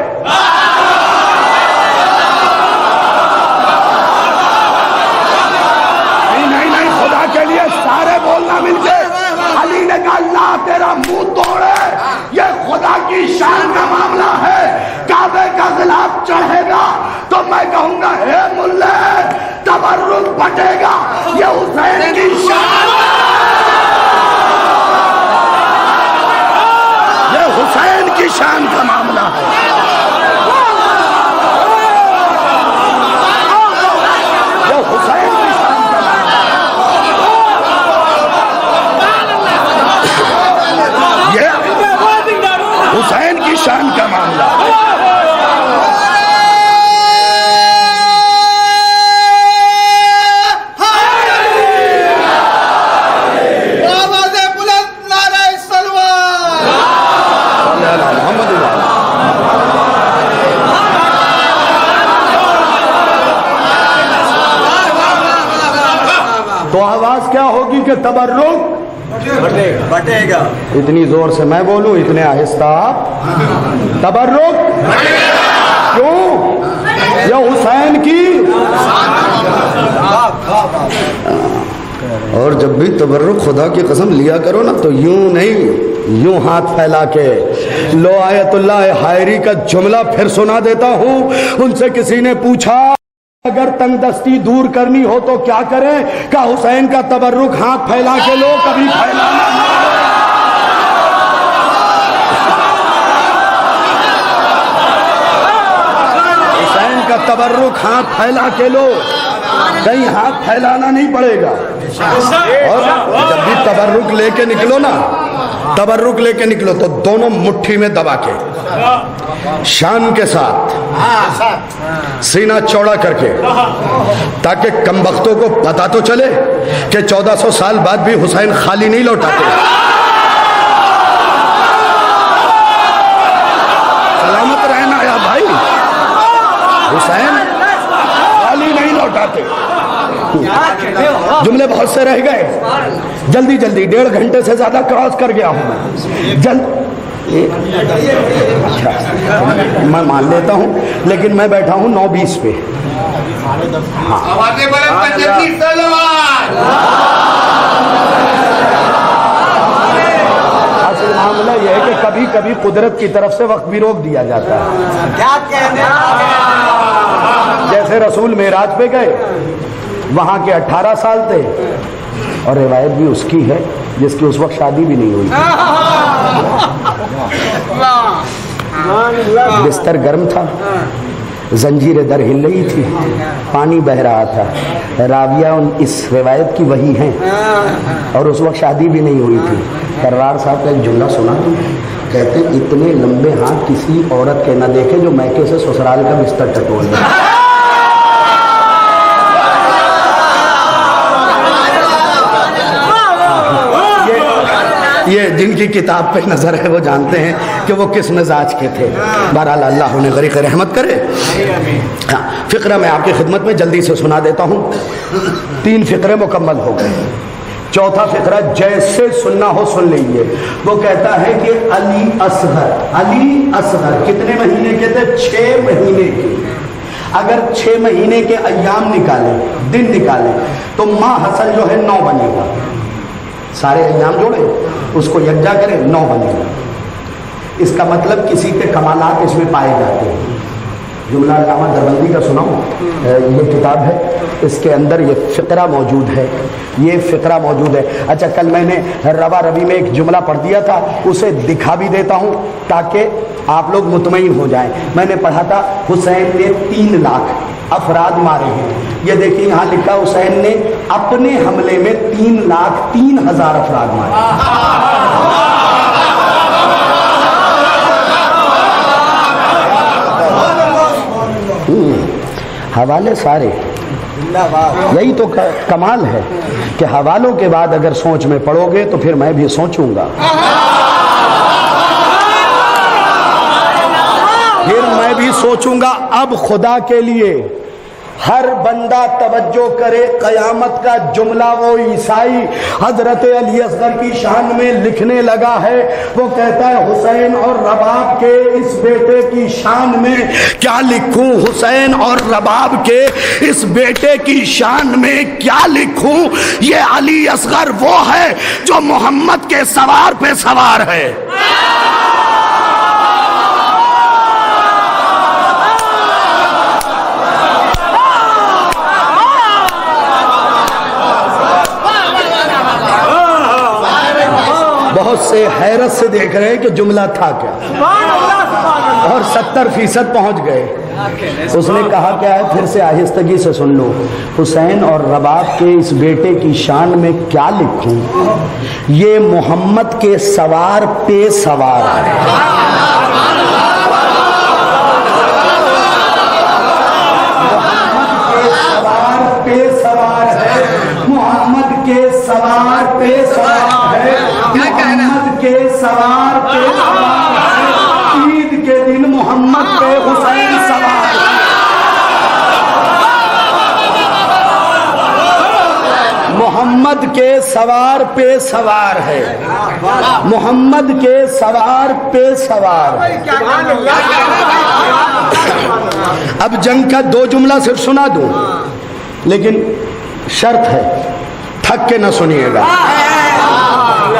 نہیں, خدا کے لیے سارے بولنا مل کے. علی نے کہا اللہ تیرا منہ توڑے, یہ خدا کی شان کا معاملہ ہے. کعبے کا غلاف چڑھے گا تو میں کہوں گا اے ملے تبرک بٹے گا, یہ حسین کی شان, یہ حسین کی شان کا معاملہ ہے. یہ حسین کی شان کا معاملہ, یہ حسین کی شان کا معاملہ. کیا ہوگی کہ تبرک بٹے گا. اتنی زور سے میں بولوں اتنے آہستہ آپ. تبرک کیوں؟ یہ حسین کی. اور جب بھی تبرک خدا کی قسم لیا کرو نا تو یوں نہیں، یوں ہاتھ پھیلا کے. لو آیت اللہ حائری کا جملہ پھر سنا دیتا ہوں. ان سے کسی نے پوچھا اگر تنگ دستی دور کرنی ہو تو کیا کریں؟ کہ حسین کا تبرک ہاتھ پھیلا کے لو، کبھی پھیلانا نہ. حسین کا تبرک ہاتھ پھیلا کے لو، کہیں ہاتھ پھیلانا نہیں پڑے گا. اور جب بھی تبرک لے کے نکلو نا، تبرک لے کے نکلو تو دونوں مٹھی میں دبا کے، شان کے ساتھ، سینہ چوڑا کر کے، تاکہ کمبختوں کو پتا تو چلے کہ 1400 سال بعد بھی حسین خالی نہیں لوٹاتے. سلامت رہنا یا بھائی، حسین خالی نہیں لوٹاتے. جملے بہت سے رہ گئے، جلدی جلدی 1.5 گھنٹے سے زیادہ کراس کر گیا ہوں میں. میں مان لیتا ہوں لیکن میں بیٹھا ہوں 9:20 پہ. اصل معاملہ یہ ہے کہ کبھی کبھی قدرت کی طرف سے وقت بھی روک دیا جاتا ہے. جیسے رسول معراج پہ گئے، وہاں کے 18 سال تھے، اور روایت بھی اس کی ہے جس کی اس وقت شادی بھی نہیں ہوئی. بستر گرم تھا، زنجیر در ہل رہی تھی، پانی بہ رہا تھا. راویہ اس روایت کی وہی ہیں، اور اس وقت شادی بھی نہیں ہوئی تھی. کرار صاحب کا ایک جملہ سنا، کہتے اتنے لمبے ہاتھ کسی عورت کے نہ دیکھے جو میکے سے سسرال کا بستر ٹٹول دے. یہ جن کی کتاب پہ نظر ہے وہ جانتے ہیں کہ وہ کس مزاج کے تھے. بہرحال اللہ انہیں غریق رحمت کرے. ہاں، فقرہ میں آپ کی خدمت میں جلدی سے سنا دیتا ہوں. 3 فقرے مکمل ہو گئے. چوتھا فقرہ جیسے سننا ہو سن لیجیے. وہ کہتا ہے کہ علی اصغر کتنے مہینے کے تھے؟ 6 مہینے کے. اگر 6 مہینے کے ایام نکالیں، دن نکالیں، تو ماہ حسن جو ہے 9 بنے گا. سارے ایام جوڑے اس کو یکجا کریں، 9 بنے گا. اس کا مطلب کسی کے کمالات اس میں پائے جاتے ہیں. جملہ علامہ دربندی کا سناؤں، یہ کتاب ہے، اس کے اندر یہ فقرہ موجود ہے. یہ فقرہ موجود ہے. اچھا، کل میں نے روا روی میں ایک جملہ پڑھ دیا تھا، اسے دکھا بھی دیتا ہوں تاکہ آپ لوگ مطمئن ہو جائیں. میں نے پڑھا تھا حسین نے 3 لاکھ افراد مارے ہیں. یہ دیکھیں یہاں لکھا حسین نے اپنے حملے میں 3,03,000 افراد مارے. حوالے سارے. یہی تو کمال ہے کہ حوالوں کے بعد اگر سوچ میں پڑو گے تو پھر میں بھی سوچوں گا، پھر میں بھی سوچوں گا. اب خدا کے لیے ہر بندہ توجہ کرے. قیامت کا جملہ وہ عیسائی حضرت علی اصغر کی شان میں لکھنے لگا ہے. وہ کہتا ہے حسین اور رباب کے اس بیٹے کی شان میں کیا لکھوں؟ حسین اور رباب کے اس بیٹے کی شان میں کیا لکھوں؟ یہ علی اصغر وہ ہے جو محمد کے سوار پہ سوار ہے. بہت سے حیرت سے دیکھ رہے ہیں کہ جملہ تھا کیا، اور 70% پہنچ گئے. اس نے کہا کیا ہے؟ پھر سے آہستگی سے سن لو. حسین اور رباب کے اس بیٹے کی شان میں کیا لکھوں؟ یہ محمد کے سوار پہ سوار ہے. محمد کے سوار پہ سوار ہے. محمد کے سوار پہ سوار ہے. عید کے دن محمد پہ حسین سوار ہے. محمد محمد کے سوار پہ سوار ہے، محمد کے سوار پہ سوار ہے۔ اب جنگ کا 2 جملہ صرف سنا دوں، لیکن شرط ہے تھک کے نہ سنیے گا۔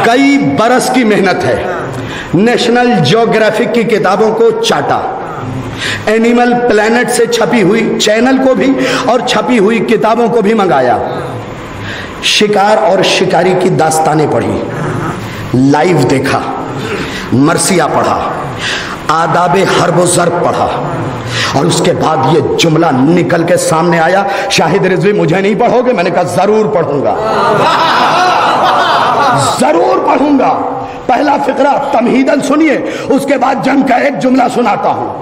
کئی برس کی محنت ہے، نیشنل جیوگرافک کی کتابوں کو چاٹا، اینیمل پلانٹ سے چھپی ہوئی چینل کو بھی اور چھپی ہوئی کتابوں کو بھی منگایا، شکار اور شکاری کی داستانیں پڑھی، لائیو دیکھا، مرثیہ پڑھا، آداب حرب و ضرب پڑھا، اور اس کے بعد یہ جملہ نکل کے سامنے آیا، شاہد رضوی مجھے نہیں پڑھو گے؟ میں نے کہا ضرور پڑھوں گا، ضرور پڑھوں گا۔ پہلا فقرہ تمہیداً سنیے، اس کے بعد جنگ کا ایک جملہ سناتا ہوں۔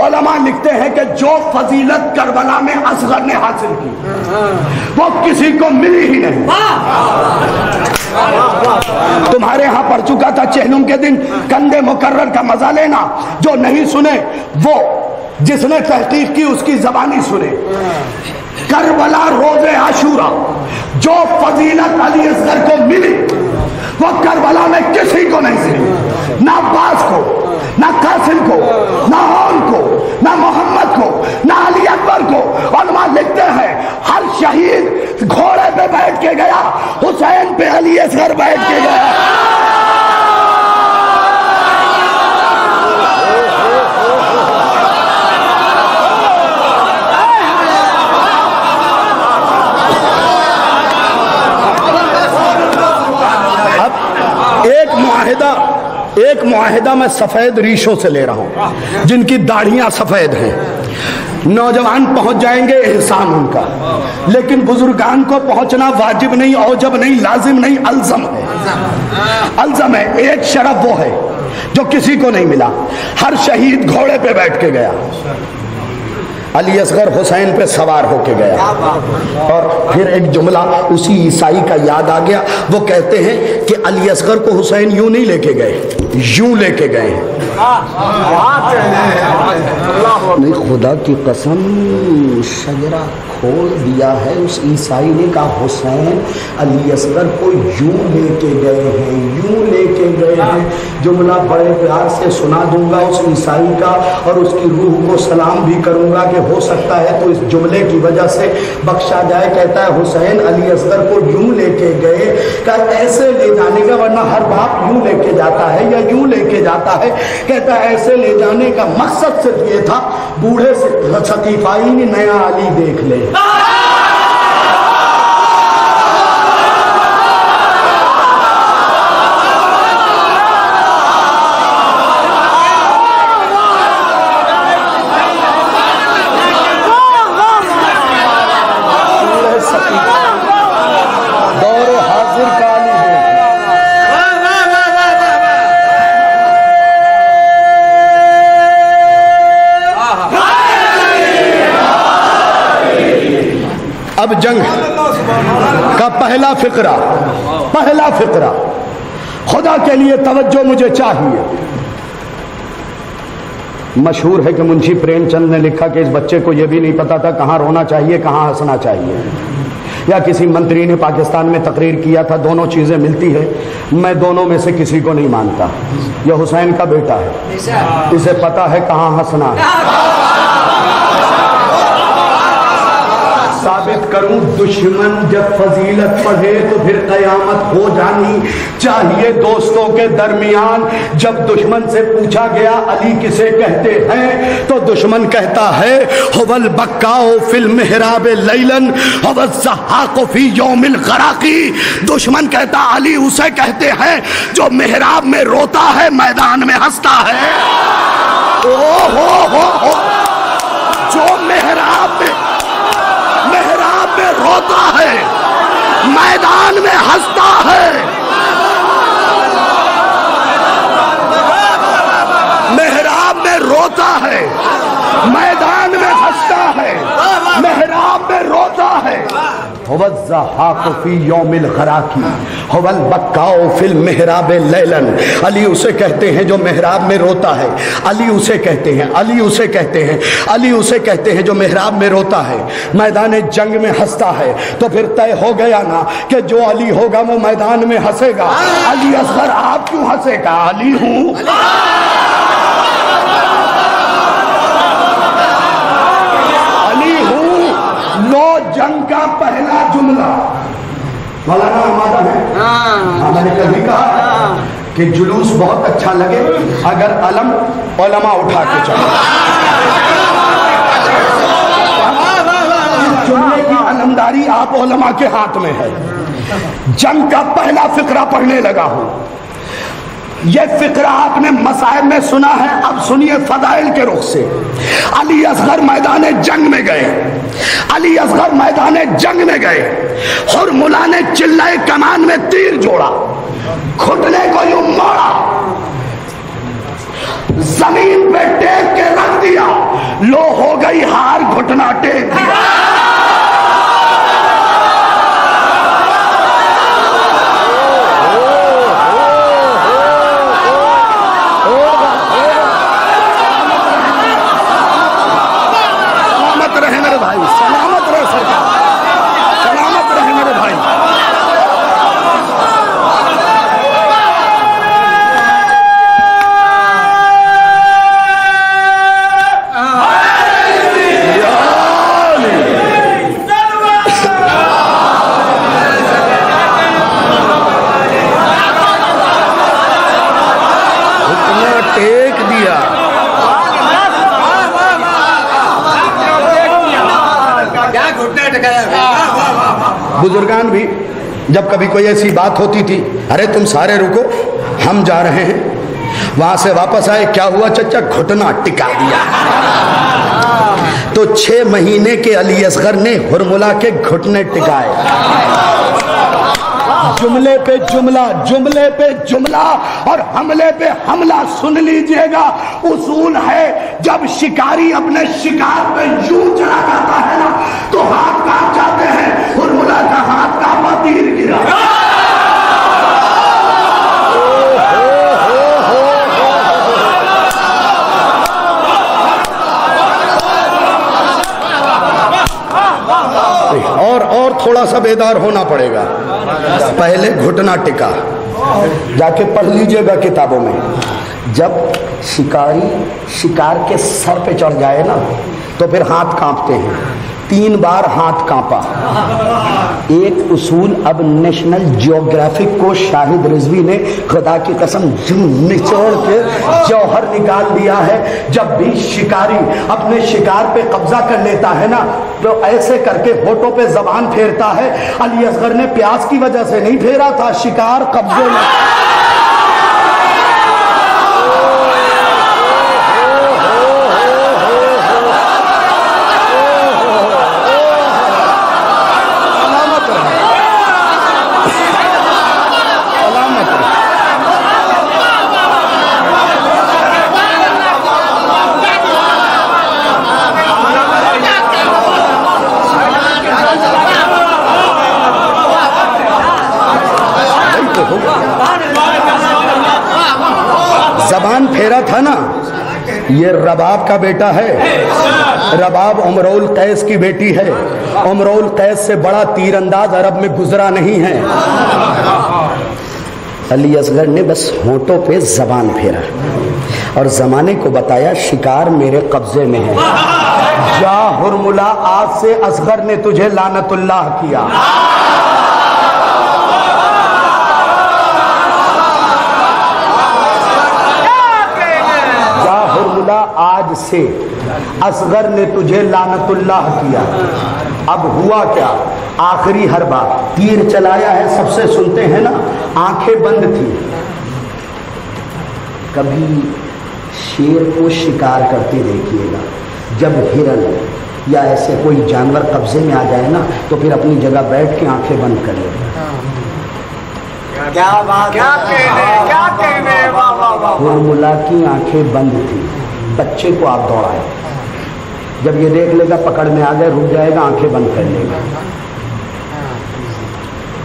علماء لکھتے ہیں کہ جو فضیلت کربلا میں اصغر نے حاصل کی وہ کسی کو ملی ہی نہیں۔ تمہارے ہاں پڑھ چکا تھا چہلم کے دن، کندے مکرر کا مزہ لینا، جو نہیں سنے وہ جس نے تحقیق کی اس کی زبانی سنے۔ کربلا روز عاشورہ، جو فضیلت علی اصغر کو ملی وہ کربلا میں کسی کو نہیں ملی، نہ عباس کو، نہ قاسم کو، نہ ہون کو، نہ محمد کو، نہ علی اکبر کو۔ علماء لکھتے ہیں ہر شہید گھوڑے پہ بیٹھ کے گیا، حسین پہ علی اصغر بیٹھ کے گیا۔ ایک معاہدہ میں سفید ریشوں سے لے رہا ہوں، جن کی داڑھیاں سفید ہیں۔ نوجوان پہنچ جائیں گے، احسان ان کا، لیکن بزرگان کو پہنچنا واجب نہیں، اوجب نہیں، لازم نہیں، الزم ہے۔ الزم ہے۔ ایک شرف وہ ہے جو کسی کو نہیں ملا، ہر شہید گھوڑے پہ بیٹھ کے گیا، علی اصغر حسین پہ سوار ہو کے گیا۔ اور پھر ایک جملہ اسی عیسائی کا یاد آ گیا، وہ کہتے ہیں کہ علی اصغر کو حسین یوں نہیں لے کے گئے، یوں لے کے گئے ہیں۔ نہیں، خدا کی قسم شجرہ کھول دیا ہے اس عیسائی نے، کہا حسین علی اصغر کو یوں لے کے گئے ہیں، یوں لے کے گئے ہیں۔ جملہ بڑے پیار سے سنا دوں گا اس عیسائی کا، اور اس کی روح کو سلام بھی کروں گا کہ ہو سکتا ہے تو اس جملے کی وجہ سے بخشا جائے۔ کہتا ہے حسین علی اصغر کو یوں لے کے گئے، کہ ایسے لے جانے کا، ورنہ ہر باپ یوں لے کے جاتا ہے یا یوں لے کے جاتا ہے۔ کہتا ہے ایسے لے جانے کا مقصد صرف یہ تھا بوڑھے سے سقیفائی نے نیا علی دیکھ لے۔ اب جنگ کا پہلا فقرہ خدا کے لیے توجہ مجھے چاہیے۔ مشہور ہے کہ منشی پریم چند نے لکھا کہ اس بچے کو یہ بھی نہیں پتا تھا کہاں رونا چاہیے کہاں ہنسنا چاہیے، یا کسی منتری نے پاکستان میں تقریر کیا تھا دونوں چیزیں ملتی ہے، میں دونوں میں سے کسی کو نہیں مانتا۔ یہ حسین کا بیٹا ہے، اسے پتا ہے کہاں ہنسنا ہے۔ ثابت کروں دشمن جب فضیلت پڑھے تو پھر قیامت ہو جانی چاہیے دوستوں کے درمیان۔ جب دشمن سے پوچھا گیا علی کسے کہتے ہیں تو دشمن کہتا ہے هو البکاء فی المحراب لیلا هو الضحاک فی یوم الغراق۔ دشمن کہتا علی اسے کہتے ہیں جو محراب میں روتا ہے میدان میں ہنستا ہے۔ جو محراب میں روتا ہے میدان میں ہنستا ہے۔ محراب میں روتا ہے میدان میں ہنستا ہے، محراب میں روتا ہے۔ هو الضحاک فی یوم الغراکی هو البکاء فی المحراب لیلا. علی اسے کہتے ہیں جو محراب میں روتا ہے. علی اسے کہتے ہیں، علی اسے کہتے ہیں، علی اسے کہتے ہیں جو محراب میں روتا ہے، میدان جنگ میں ہنستا ہے. تو پھر طے ہو گیا نا کہ جو علی ہوگا وہ میدان میں ہنسے گا. علی اصغر آپ کیوں ہنسے گا؟ علی ہوں. لو جنگ کا پہلا جملہ مولانا آمادہ ہے. میں نے کبھی کہا کہ جلوس بہت اچھا لگے اگر علم علماء اٹھا کے چلے. جملے کی علمداری آپ علماء کے ہاتھ میں ہے. جنگ کا پہلا فقرہ پڑھنے لگا ہوں. یہ فقرہ آپ نے مصائب میں سنا ہے، اب سنیے فضائل کے رخ سے. علی اصغر میدان جنگ میں گئے. علی اصغر میدان جنگ میں گئے. حرملہ نے چلائے کمان میں تیر جوڑا، گھٹنے کو یوں موڑا، زمین پہ ٹیک کے رکھ دیا. لو ہو گئی ہار، گھٹنا ٹیک دیا. سلامت رہے سرکار، سلامت رہے میرے بھائی. ٹیک دیا. بزرگان بھی جب کبھی کوئی ایسی بات ہوتی تھی، ارے تم سارے رکو ہم جا رہے ہیں، وہاں سے واپس آئے، کیا ہوا چچا؟ گھٹنا ٹکا دیا. تو 6 مہینے کے علی اصغر نے حرملہ کے گھٹنے ٹکائے. جملے پہ جملہ، جملے پہ جملہ اور حملے پہ حملہ. سن لیجئے گا، اصول ہے جب شکاری اپنے شکار پہ یوں چلا جاتا ہے نا تو ہاتھ کاپ جاتے ہیں. حرملہ کا ہاتھ کاپا، تیر گرا. اور تھوڑا سا بیدار ہونا پڑے گا. پہلے گھٹنا ٹکا، جا کے پڑھ لیجئے گا کتابوں میں. جب شکاری شکار کے سر پہ چڑھ جائے نا تو پھر ہاتھ کانپتے ہیں. 3 بار ہاتھ کانپا. ایک اصول اب نیشنل جیوگرافک کو شاہد رضوی نے خدا کی قسم نچوڑ کے جوہر نکال دیا ہے. جب بھی شکاری اپنے شکار پہ قبضہ کر لیتا ہے نا تو ایسے کر کے ہونٹوں پہ زبان پھیرتا ہے. علی اصغر نے پیاس کی وجہ سے نہیں پھیرا تھا، شکار قبضے میں. زبان پھیرا تھا نا. یہ رباب کا بیٹا ہے. رباب امرؤ القیس کی بیٹی ہے. امرؤ القیس سے بڑا تیر انداز عرب میں گزرا نہیں ہے. علی اصغر نے بس ہونٹوں پہ زبان پھیرا اور زمانے کو بتایا شکار میرے قبضے میں ہے. جا حرملہ، آج سے اصغر نے تجھے لعنت اللہ کیا. آج سے اصغر نے تجھے لعنت اللہ کیا. اب ہوا کیا؟ آخری حربہ تیر چلایا ہے، سب سے سنتے ہیں نا، آنکھیں بند تھی. کبھی شیر کو شکار کرتے دیکھیے گا، جب ہرن یا ایسے کوئی جانور قبضے میں آ جائے نا تو پھر اپنی جگہ بیٹھ کے آنکھیں بند کر لیتا. حرملہ کی آنکھیں بند تھی. بچے کو آپ دوڑائے، جب یہ دیکھ لے گا پکڑ میں آ گئے، رک جائے گا، آنکھیں بند کر لے گا.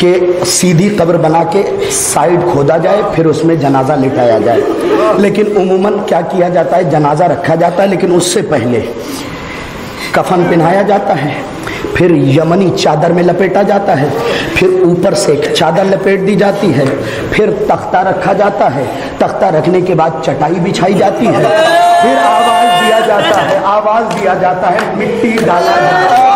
کہ سیدھی قبر بنا کے سائڈ کھودا جائے پھر اس میں جنازہ لٹایا جائے، لیکن عموماً کیا کیا جاتا ہے، جنازہ رکھا جاتا ہے لیکن اس سے پہلے کفن پہنایا جاتا ہے، پھر یمنی چادر میں لپیٹا جاتا ہے، پھر اوپر سے ایک چادر لپیٹ دی جاتی ہے، پھر تختہ رکھا جاتا ہے، تختہ رکھنے کے بعد چٹائی بچھائی جاتی ہے، پھر آواز دیا جاتا ہے، مٹی ڈالا جاتا ہے۔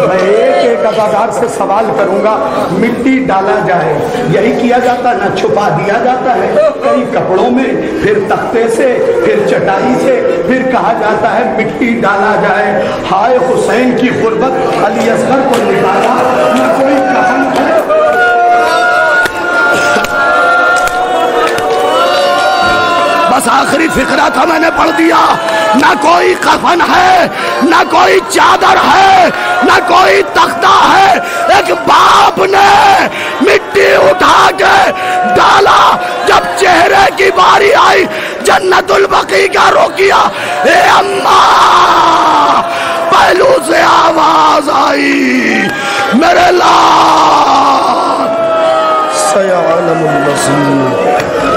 میں ایک اداکار سے سوال کروں گا، مٹی ڈالا جائے یہی کیا جاتا ہے نا، چھپا دیا جاتا ہے کئی کپڑوں میں، پھر تختے سے، پھر چٹائی سے، پھر کہا جاتا ہے مٹی ڈالا جائے۔ ہائے حسین کی غربت، علی اصغر کو نکالا نہ کوئی کفن ہے۔ بس آخری فقرہ تھا میں نے پڑھ دیا، نہ کوئی کفن ہے، نہ کوئی چادر ہے، نہ کوئی تختہ ہے، ایک باپ نے مٹی اٹھا کے ڈالا، جب چہرے کی باری آئی جنت البقیع کا روکیا، اے اماں، پہلو سے آواز آئی، میرے لال سیعلم المسیح۔